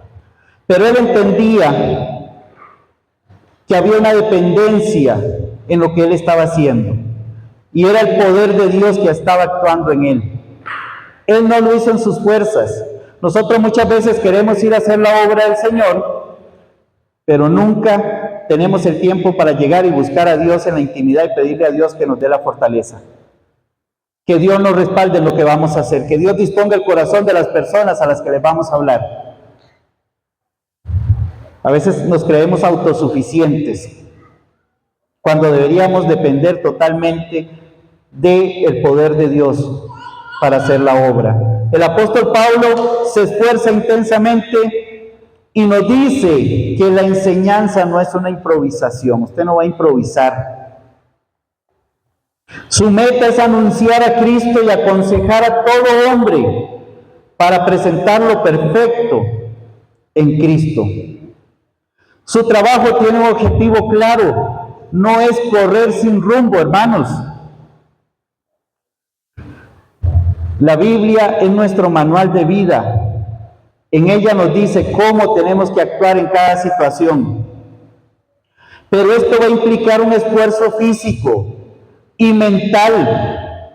Pero él entendía que había una dependencia en lo que él estaba haciendo. Y era el poder de Dios que estaba actuando en él. Él no lo hizo en sus fuerzas. Nosotros muchas veces queremos ir a hacer la obra del Señor, pero nunca tenemos el tiempo para llegar y buscar a Dios en la intimidad y pedirle a Dios que nos dé la fortaleza. Que Dios nos respalde en lo que vamos a hacer. Que Dios disponga el corazón de las personas a las que les vamos a hablar. A veces nos creemos autosuficientes, cuando deberíamos depender totalmente del poder de Dios para hacer la obra. El apóstol Pablo se esfuerza intensamente y nos dice que la enseñanza no es una improvisación. Usted no va a improvisar. Su meta es anunciar a Cristo y aconsejar a todo hombre para presentarlo perfecto en Cristo. Su trabajo tiene un objetivo claro. No es correr sin rumbo, hermanos. La Biblia es nuestro manual de vida. En ella nos dice cómo tenemos que actuar en cada situación. Pero esto va a implicar un esfuerzo físico y mental,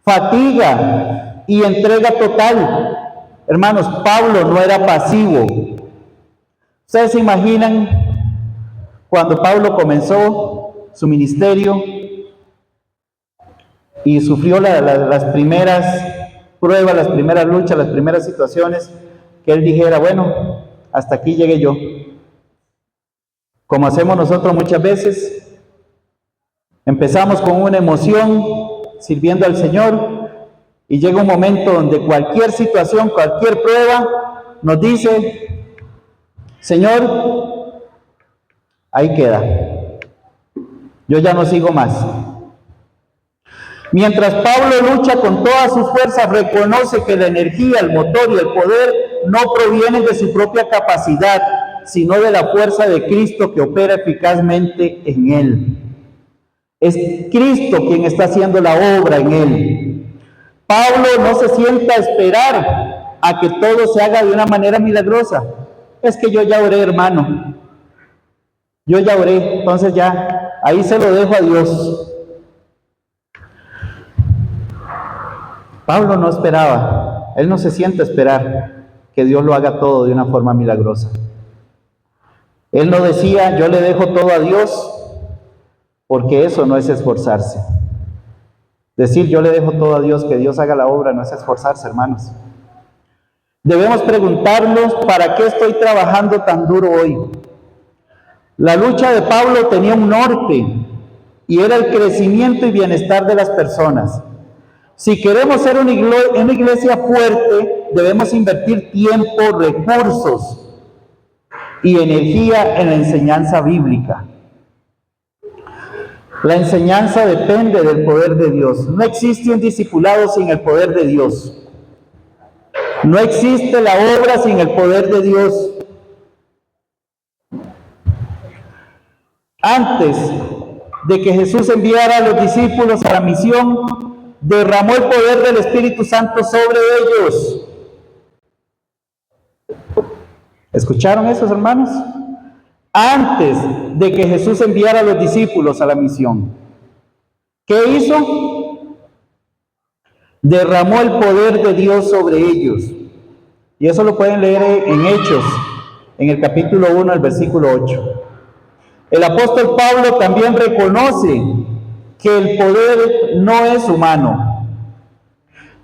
fatiga y entrega total. Hermanos, Pablo no era pasivo. ¿Ustedes se imaginan cuando Pablo comenzó su ministerio y sufrió las primeras pruebas, las primeras luchas, las primeras situaciones, que él dijera, bueno, hasta aquí llegué yo? Como hacemos nosotros muchas veces, empezamos con una emoción, sirviendo al Señor, y llega un momento donde cualquier situación, cualquier prueba, nos dice, Señor, ahí queda, yo ya no sigo más. Mientras Pablo lucha con todas sus fuerzas, reconoce que la energía, el motor y el poder no provienen de su propia capacidad, sino de la fuerza de Cristo que opera eficazmente en él. Es Cristo quien está haciendo la obra en él. Pablo no se sienta a esperar a que todo se haga de una manera milagrosa. Es que yo ya oré, hermano. Yo ya oré, entonces ya, ahí se lo dejo a Dios. Pablo no esperaba, él no se siente a esperar que Dios lo haga todo de una forma milagrosa. Él no decía, yo le dejo todo a Dios, porque eso no es esforzarse. Decir, yo le dejo todo a Dios, que Dios haga la obra, no es esforzarse, hermanos. Debemos preguntarnos, ¿para qué estoy trabajando tan duro hoy? La lucha de Pablo tenía un norte, y era el crecimiento y bienestar de las personas. Si queremos ser una iglesia fuerte, debemos invertir tiempo, recursos y energía en la enseñanza bíblica. La enseñanza depende del poder de Dios. No existe un discipulado sin el poder de Dios. No existe la obra sin el poder de Dios. Antes de que Jesús enviara a los discípulos a la misión, derramó el poder del Espíritu Santo sobre ellos. ¿Escucharon esos, hermanos? Antes de que Jesús enviara a los discípulos a la misión, ¿qué hizo? Derramó el poder de Dios sobre ellos. Y eso lo pueden leer en Hechos, en el capítulo 1, el versículo 8. El apóstol Pablo también reconoce que el poder no es humano.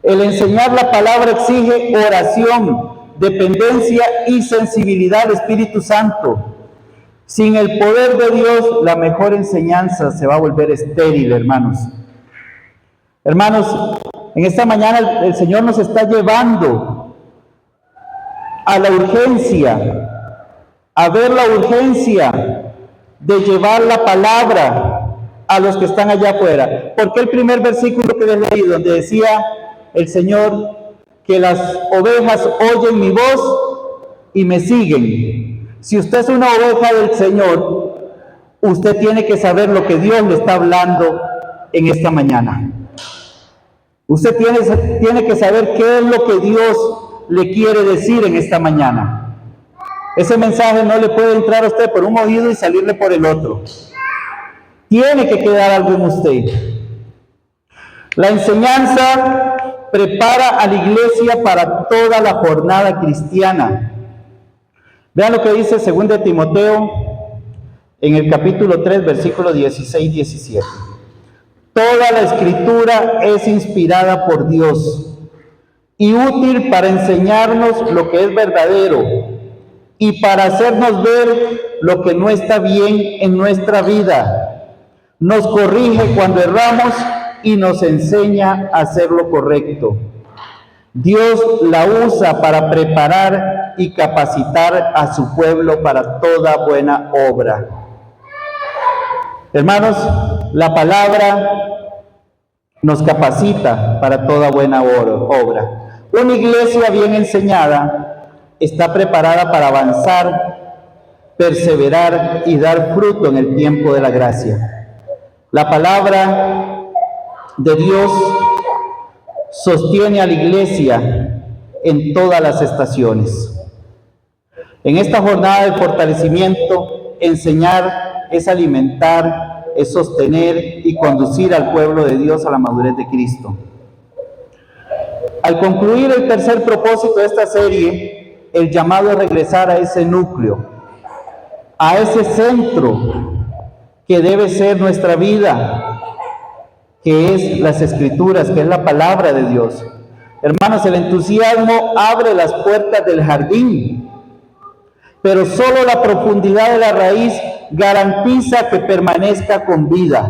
El enseñar la palabra exige oración, dependencia y sensibilidad al Espíritu Santo. Sin el poder de Dios, la mejor enseñanza se va a volver estéril, hermanos. Hermanos, en esta mañana el Señor nos está llevando a la urgencia, a ver la urgencia de llevar la palabra a los que están allá afuera. Porque el primer versículo que les leí, donde decía el Señor que las ovejas oyen mi voz y me siguen. Si usted es una oveja del Señor, usted tiene que saber lo que Dios le está hablando en esta mañana. Usted tiene que saber qué es lo que Dios le quiere decir en esta mañana. Ese mensaje no le puede entrar a usted por un oído y salirle por el otro. Tiene que quedar algo en usted. La enseñanza prepara a la iglesia para toda la jornada cristiana. Vean lo que dice 2 Timoteo en el capítulo 3, versículo 16-17. Toda la escritura es inspirada por Dios y útil para enseñarnos lo que es verdadero y para hacernos ver lo que no está bien en nuestra vida. Nos corrige cuando erramos y nos enseña a hacer lo correcto. Dios la usa para preparar y capacitar a su pueblo para toda buena obra. Hermanos, la palabra nos capacita para toda buena obra. Una iglesia bien enseñada está preparada para avanzar, perseverar y dar fruto en el tiempo de la gracia. La palabra de Dios sostiene a la iglesia en todas las estaciones. En esta jornada de fortalecimiento, enseñar es alimentar, es sostener y conducir al pueblo de Dios a la madurez de Cristo. Al concluir el tercer propósito de esta serie, el llamado es regresar a ese núcleo, a ese centro que debe ser nuestra vida, que es las Escrituras, que es la palabra de Dios. Hermanos, el entusiasmo abre las puertas del jardín, pero solo la profundidad de la raíz garantiza que permanezca con vida.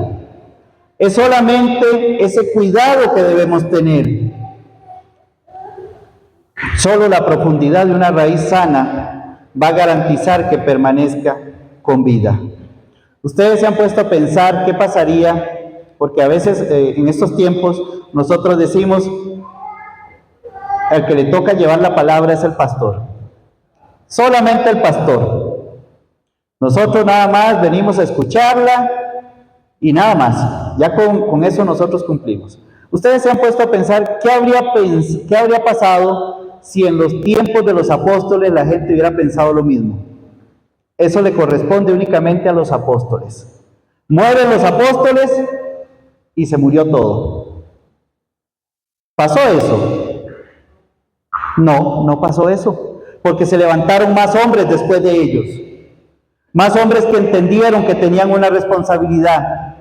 Es solamente ese cuidado que debemos tener. Solo la profundidad de una raíz sana va a garantizar que permanezca con vida. Ustedes se han puesto a pensar qué pasaría, porque a veces en estos tiempos nosotros decimos, el que le toca llevar la palabra es el pastor. Solamente el pastor. Nosotros nada más venimos a escucharla y nada más. Ya con eso nosotros cumplimos. Ustedes se han puesto a pensar qué habría pasado si en los tiempos de los apóstoles la gente hubiera pensado lo mismo. Eso le corresponde únicamente a los apóstoles. Mueren los apóstoles y se murió todo. ¿Pasó eso? No, no pasó eso, porque se levantaron más hombres después de ellos. Más hombres que entendieron que tenían una responsabilidad.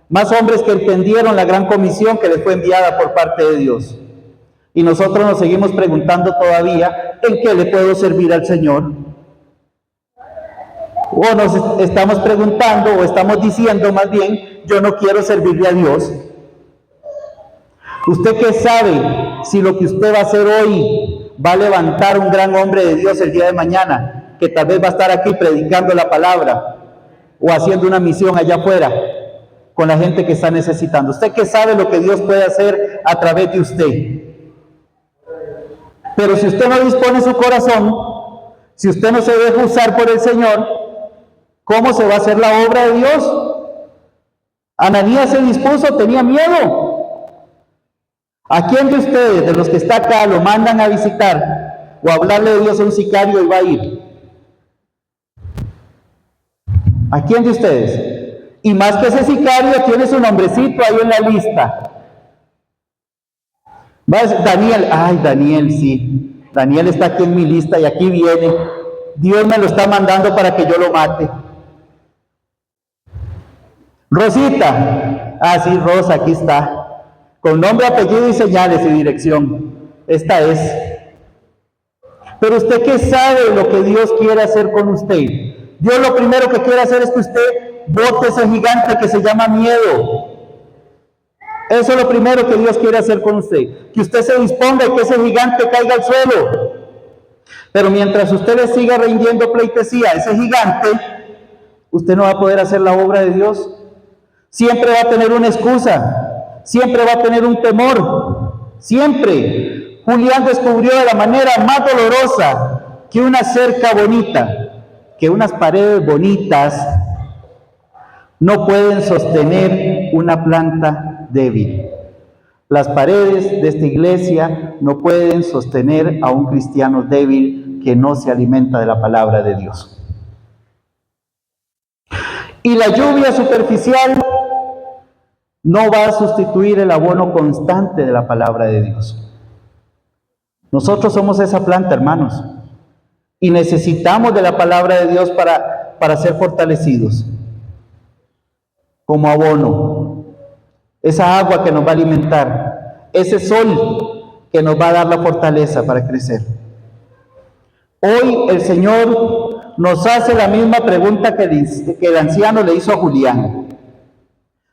Más hombres que entendieron la gran comisión que les fue enviada por parte de Dios. Y nosotros nos seguimos preguntando todavía, ¿en qué le puedo servir al Señor? O nos estamos preguntando, o estamos diciendo más bien, yo no quiero servirle a Dios. ¿Usted qué sabe si lo que usted va a hacer hoy va a levantar un gran hombre de Dios el día de mañana, que tal vez va a estar aquí predicando la palabra, o haciendo una misión allá afuera, con la gente que está necesitando? ¿Usted qué sabe lo que Dios puede hacer a través de usted? Pero si usted no dispone su corazón, si usted no se deja usar por el Señor, ¿cómo se va a hacer la obra de Dios? Ananías se dispuso, tenía miedo. ¿A quién de ustedes, de los que está acá, lo mandan a visitar o a hablarle de Dios a un sicario y va a ir? ¿A quién de ustedes? Y más que ese sicario tiene su nombrecito ahí en la lista. Va a decir, Daniel, ay, Daniel, sí, Daniel está aquí en mi lista y aquí viene. Dios me lo está mandando para que yo lo mate. Rosita, ah, sí, Rosa, aquí está, con nombre, apellido y señales y dirección. Esta es. Pero usted, ¿qué sabe lo que Dios quiere hacer con usted? Dios lo primero que quiere hacer es que usted bote ese gigante que se llama miedo. Eso es lo primero que Dios quiere hacer con usted, que usted se disponga y que ese gigante caiga al suelo. Pero mientras usted le siga rindiendo pleitesía a ese gigante, usted no va a poder hacer la obra de Dios. Siempre va a tener una excusa, siempre va a tener un temor, siempre. Julián descubrió de la manera más dolorosa que una cerca bonita, que unas paredes bonitas no pueden sostener una planta débil. Las paredes de esta iglesia no pueden sostener a un cristiano débil que no se alimenta de la palabra de Dios. Y la lluvia superficial no va a sustituir el abono constante de la palabra de Dios. Nosotros somos esa planta, hermanos, y necesitamos de la palabra de Dios para ser fortalecidos, como abono, esa agua que nos va a alimentar, ese sol que nos va a dar la fortaleza para crecer. Hoy el Señor nos hace la misma pregunta que el anciano le hizo a Julián.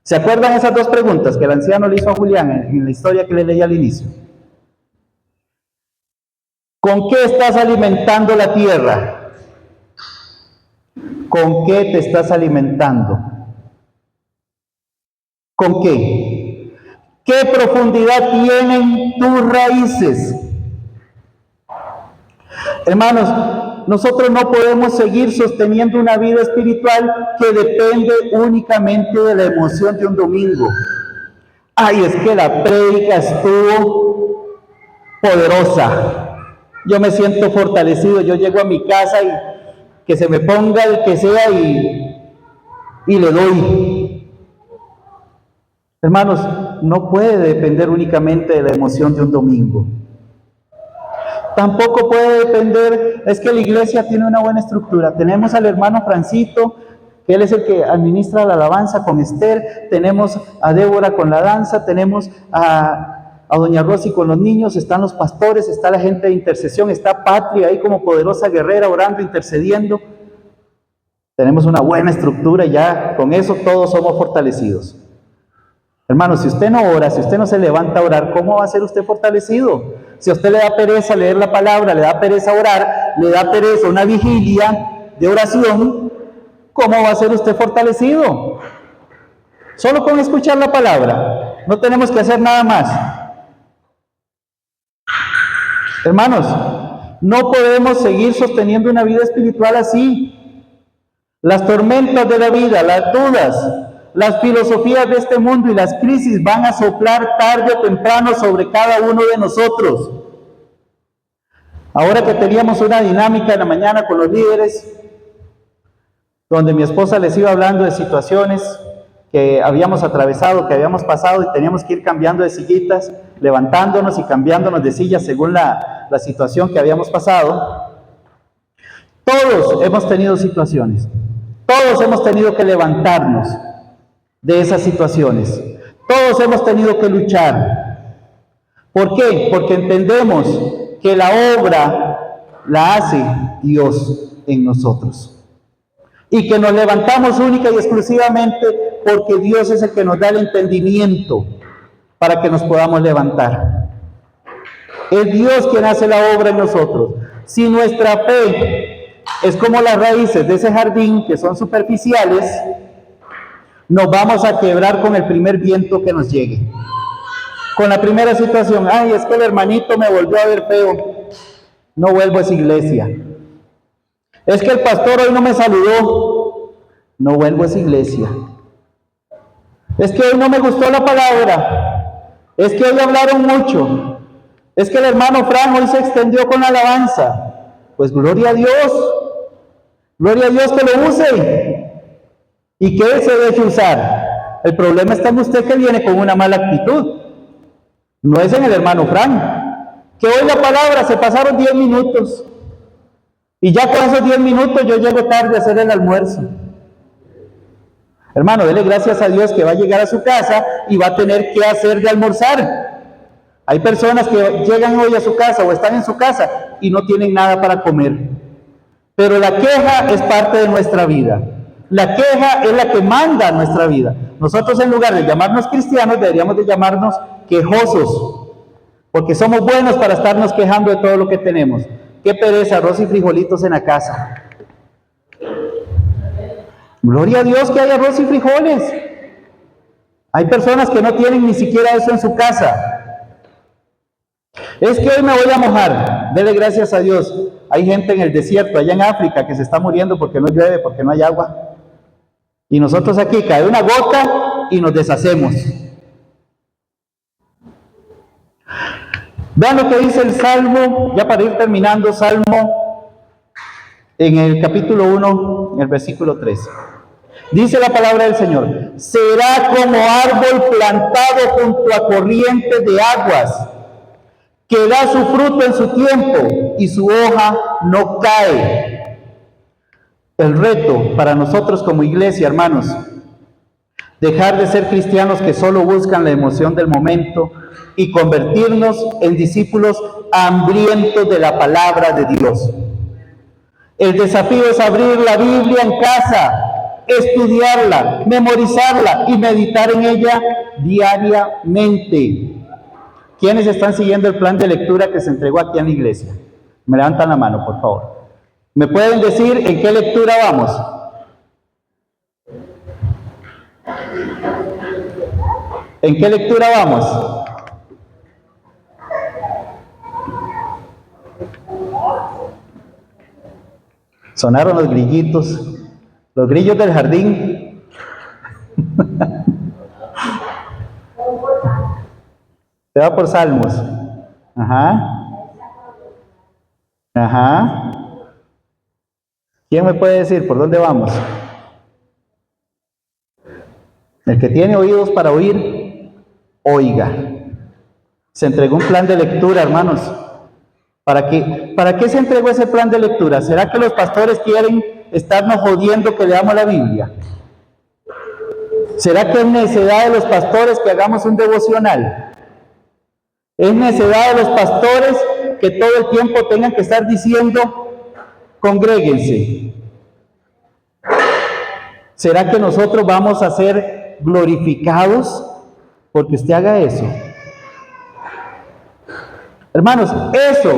¿Se acuerdan esas dos preguntas que el anciano le hizo a Julián en la historia que le leí al inicio? ¿Con qué estás alimentando la tierra? ¿Con qué te estás alimentando? ¿Con qué? ¿Qué profundidad tienen tus raíces? Hermanos, nosotros no podemos seguir sosteniendo una vida espiritual que depende únicamente de la emoción de un domingo. Ay, es que la prédica estuvo poderosa. Yo me siento fortalecido, yo llego a mi casa y que se me ponga el que sea y le doy. Hermanos, no puede depender únicamente de la emoción de un domingo. Tampoco puede depender, es que la iglesia tiene una buena estructura. Tenemos al hermano Francito, que él es el que administra la alabanza con Esther, tenemos a Débora con la danza, tenemos a doña Rosy con los niños, están los pastores, está la gente de intercesión, está Patria ahí como poderosa guerrera orando, intercediendo. Tenemos una buena estructura y ya con eso todos somos fortalecidos. Hermano, si usted no ora, si usted no se levanta a orar, ¿cómo va a ser usted fortalecido? Si a usted le da pereza leer la palabra, le da pereza orar, le da pereza una vigilia de oración, ¿cómo va a ser usted fortalecido? Solo con escuchar la palabra, no tenemos que hacer nada más. Hermanos, no podemos seguir sosteniendo una vida espiritual así. Las tormentas de la vida, las dudas, las filosofías de este mundo y las crisis van a soplar tarde o temprano sobre cada uno de nosotros. Ahora que teníamos una dinámica en la mañana con los líderes, donde mi esposa les iba hablando de situaciones que habíamos atravesado, que habíamos pasado y teníamos que ir cambiando de sillitas, levantándonos y cambiándonos de sillas según la situación que habíamos pasado. Todos hemos tenido situaciones, todos hemos tenido que levantarnos de esas situaciones, todos hemos tenido que luchar. ¿Por qué? Porque entendemos que la obra la hace Dios en nosotros. Y que nos levantamos única y exclusivamente porque Dios es el que nos da el entendimiento para que nos podamos levantar. Es Dios quien hace la obra en nosotros. Si nuestra fe es como las raíces de ese jardín que son superficiales, nos vamos a quebrar con el primer viento que nos llegue. Con la primera situación, ay, es que el hermanito me volvió a ver feo, no vuelvo a esa iglesia. Es que el pastor hoy no me saludó, no vuelvo a esa iglesia. Es que hoy no me gustó la palabra, es que hoy hablaron mucho, es que el hermano Fran hoy se extendió con la alabanza. Pues gloria a Dios que lo use y que Él se deje usar. El problema está en usted que viene con una mala actitud, no es en el hermano Fran, que hoy la palabra se pasaron 10 minutos. Y ya con esos 10 minutos yo llego tarde a hacer el almuerzo. Hermano, dele gracias a Dios que va a llegar a su casa y va a tener que hacer de almorzar. Hay personas que llegan hoy a su casa o están en su casa y no tienen nada para comer. Pero la queja es parte de nuestra vida. La queja es la que manda nuestra vida. Nosotros, en lugar de llamarnos cristianos, deberíamos de llamarnos quejosos, porque somos buenos para estarnos quejando de todo lo que tenemos. Qué pereza, arroz y frijolitos en la casa. Gloria a Dios que hay arroz y frijoles. Hay personas que no tienen ni siquiera eso en su casa. Es que hoy me voy a mojar. Dele gracias a Dios. Hay gente en el desierto, allá en África, que se está muriendo porque no llueve, porque no hay agua. Y nosotros aquí cae una gota y nos deshacemos. Vean lo que dice el Salmo, ya para ir terminando, Salmo, en el capítulo 1, en el versículo 3. Dice la palabra del Señor: será como árbol plantado junto a corrientes de aguas, que da su fruto en su tiempo y su hoja no cae. El reto para nosotros como iglesia, hermanos, dejar de ser cristianos que solo buscan la emoción del momento y convertirnos en discípulos hambrientos de la palabra de Dios. El desafío es abrir la Biblia en casa, estudiarla, memorizarla y meditar en ella diariamente. ¿Quiénes están siguiendo el plan de lectura que se entregó aquí en la iglesia? Me levantan la mano, por favor. ¿Me pueden decir en qué lectura vamos? ¿En qué lectura vamos? Sonaron los grillitos, los grillos del jardín. Se va por Salmos. Ajá. Ajá. ¿Quién me puede decir por dónde vamos? El que tiene oídos para oír, oiga. Se entregó un plan de lectura, hermanos. ¿Para qué se entregó ese plan de lectura? ¿Será que los pastores quieren estarnos jodiendo que leamos la Biblia? ¿Será que es necedad de los pastores que hagamos un devocional? ¿Es necedad de los pastores que todo el tiempo tengan que estar diciendo, congréguense? ¿Será que nosotros vamos a ser glorificados porque usted haga eso? Hermanos, eso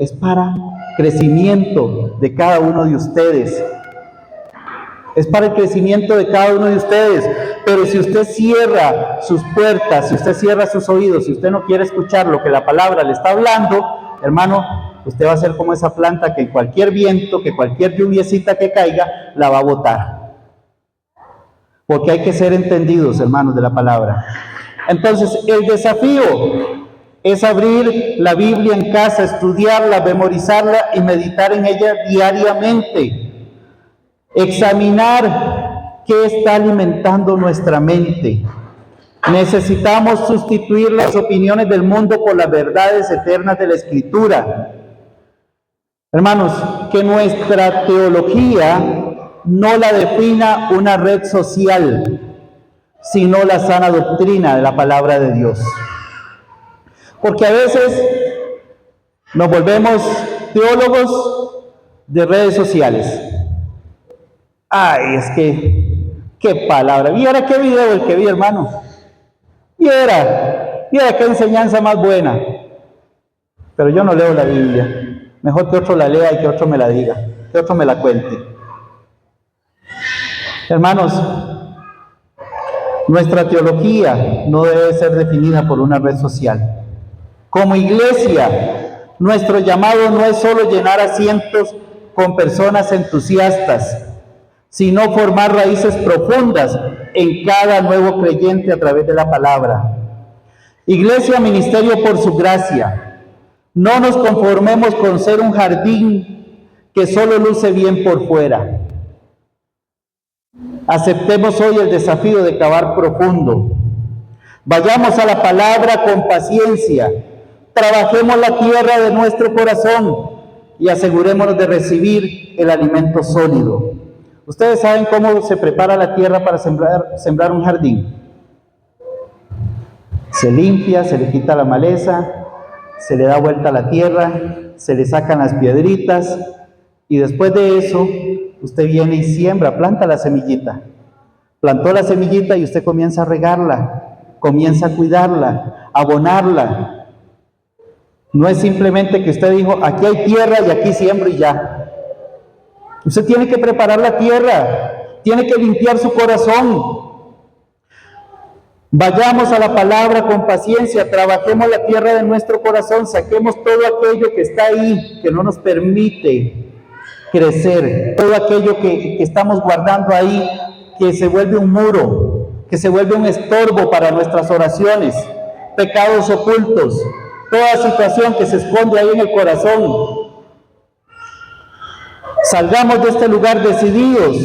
es para crecimiento de cada uno de ustedes. Es para el crecimiento de cada uno de ustedes. Pero si usted cierra sus puertas, si usted cierra sus oídos, si usted no quiere escuchar lo que la palabra le está hablando, hermano, usted va a ser como esa planta que cualquier viento, que cualquier lluviecita que caiga, la va a botar. Porque hay que ser entendidos, hermanos, de la palabra. Entonces, el desafío es abrir la Biblia en casa, estudiarla, memorizarla y meditar en ella diariamente. Examinar qué está alimentando nuestra mente. Necesitamos sustituir las opiniones del mundo por las verdades eternas de la Escritura. Hermanos, que nuestra teología no la defina una red social, sino la sana doctrina de la palabra de Dios. Porque a veces nos volvemos teólogos de redes sociales. Ay, es que, qué palabra. Viera qué video el que vi, hermano. Viera qué enseñanza más buena. Pero yo no leo la Biblia. Mejor que otro la lea y que otro me la diga, que otro me la cuente. Hermanos, nuestra teología no debe ser definida por una red social. Como iglesia, nuestro llamado no es solo llenar asientos con personas entusiastas, sino formar raíces profundas en cada nuevo creyente a través de la palabra. Iglesia, ministerio por su gracia. No nos conformemos con ser un jardín que solo luce bien por fuera. Aceptemos hoy el desafío de cavar profundo. Vayamos a la palabra con paciencia. Trabajemos la tierra de nuestro corazón y asegurémonos de recibir el alimento sólido. ¿Ustedes saben cómo se prepara la tierra para sembrar un jardín? Se limpia, se le quita la maleza, se le da vuelta a la tierra, se le sacan las piedritas y después de eso usted viene y siembra, planta la semillita. Plantó la semillita y usted comienza a regarla, comienza a cuidarla, a abonarla. No es simplemente que usted dijo, aquí hay tierra y aquí siembro y ya. Usted tiene que preparar la tierra, tiene que limpiar su corazón. Vayamos a la palabra con paciencia, trabajemos la tierra de nuestro corazón, saquemos todo aquello que está ahí, que no nos permite crecer, todo aquello que estamos guardando ahí, que se vuelve un muro, que se vuelve un estorbo para nuestras oraciones, pecados ocultos, toda situación que se esconde ahí en el corazón. Salgamos de este lugar decididos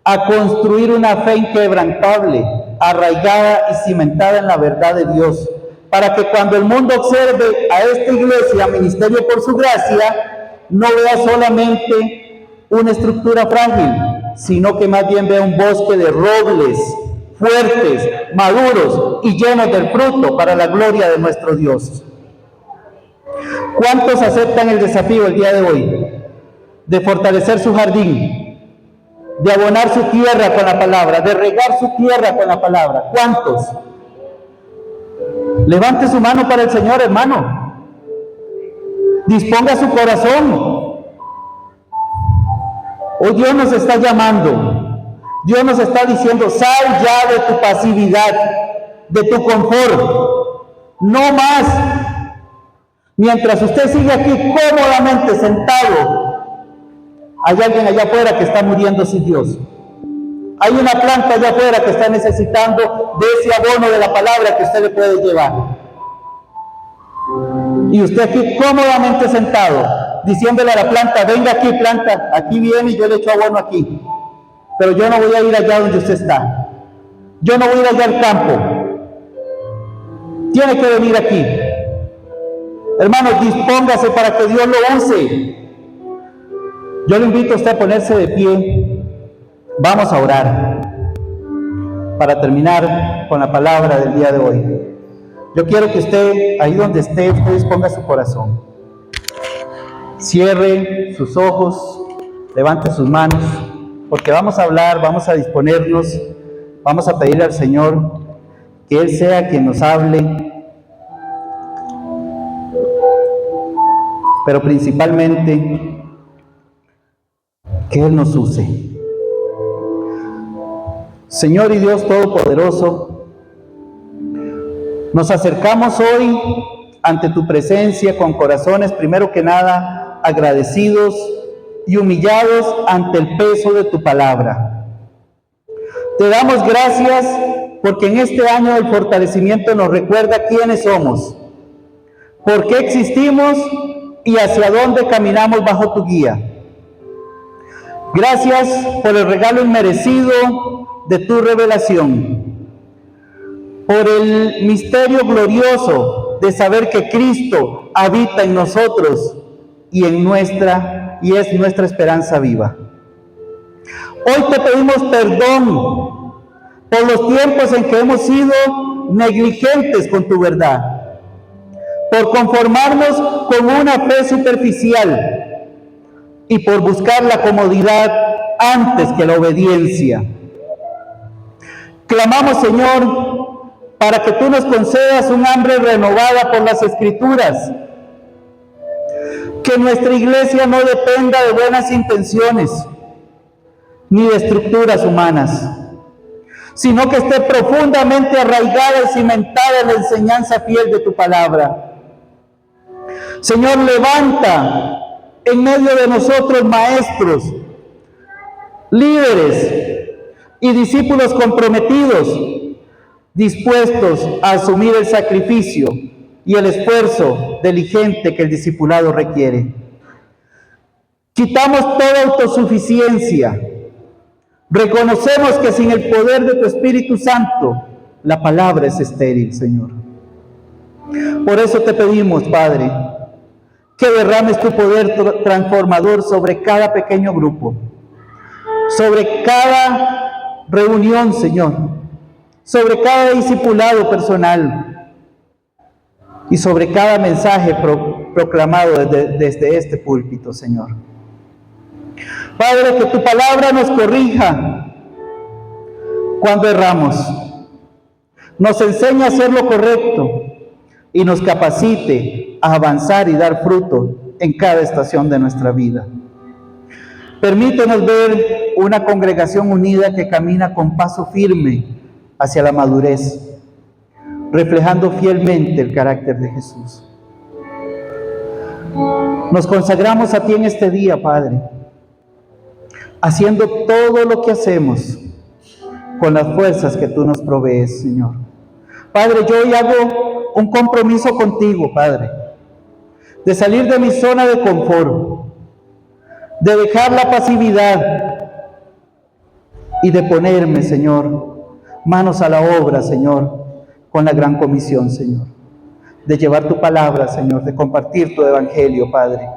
a construir una fe inquebrantable, arraigada y cimentada en la verdad de Dios, para que cuando el mundo observe a esta iglesia, ministerio por su gracia, no vea solamente una estructura frágil, sino que más bien vea un bosque de robles fuertes, maduros y llenos del fruto para la gloria de nuestro Dios. ¿Cuántos aceptan el desafío el día de hoy de fortalecer su jardín, de abonar su tierra con la palabra, de regar su tierra con la palabra? ¿Cuántos? Levante su mano para el Señor, hermano. Disponga su corazón. Hoy Dios nos está llamando. Dios nos está diciendo, sal ya de tu pasividad, de tu confort. No más. Mientras usted sigue aquí cómodamente sentado, hay alguien allá afuera que está muriendo sin Dios. Hay una planta allá afuera que está necesitando de ese abono de la palabra que usted le puede llevar. Y usted aquí cómodamente sentado, diciéndole a la planta, venga aquí planta, aquí viene y yo le echo abono aquí. Pero yo no voy a ir allá donde usted está. Yo no voy a ir allá al campo. Tiene que venir aquí. Hermanos, dispóngase para que Dios lo use. Yo le invito a usted a ponerse de pie. Vamos a orar para terminar con la palabra del día de hoy. Yo quiero que usted, ahí donde esté, usted disponga su corazón. Cierre sus ojos, levante sus manos, porque vamos a hablar, vamos a disponernos, vamos a pedirle al Señor que Él sea quien nos hable, pero principalmente que Él nos use. Señor y Dios Todopoderoso, nos acercamos hoy ante tu presencia con corazones, primero que nada, agradecidos y humillados ante el peso de tu palabra. Te damos gracias porque en este año del fortalecimiento nos recuerda quiénes somos, por qué existimos y hacia dónde caminamos bajo tu guía. Gracias por el regalo inmerecido de tu revelación, por el misterio glorioso de saber que Cristo habita en nosotros y es nuestra esperanza viva. Hoy te pedimos perdón por los tiempos en que hemos sido negligentes con tu verdad, por conformarnos con una fe superficial y por buscar la comodidad antes que la obediencia. Clamamos, Señor, para que tú nos concedas un hambre renovada por las Escrituras, que nuestra iglesia no dependa de buenas intenciones ni de estructuras humanas, sino que esté profundamente arraigada y cimentada en la enseñanza fiel de tu palabra. Señor, levanta en medio de nosotros maestros, líderes y discípulos comprometidos, dispuestos a asumir el sacrificio y el esfuerzo diligente que el discipulado requiere. Quitamos toda autosuficiencia. Reconocemos que sin el poder de tu Espíritu Santo, la palabra es estéril, Señor. Por eso te pedimos, Padre, que derrames tu poder transformador sobre cada pequeño grupo, sobre cada reunión, Señor, sobre cada discipulado personal y sobre cada mensaje proclamado desde este púlpito, Señor. Padre, que tu palabra nos corrija cuando erramos, nos enseñe a hacer lo correcto y nos capacite a avanzar y dar fruto en cada estación de nuestra vida. Permítenos ver una congregación unida que camina con paso firme hacia la madurez, reflejando fielmente el carácter de Jesús. Nos consagramos a ti en este día, Padre, haciendo todo lo que hacemos con las fuerzas que tú nos provees, Señor. Padre, yo hoy hago un compromiso contigo, Padre, de salir de mi zona de confort, de dejar la pasividad y de ponerme, Señor, manos a la obra, Señor, con la gran comisión, Señor, de llevar tu palabra, Señor, de compartir tu evangelio, Padre.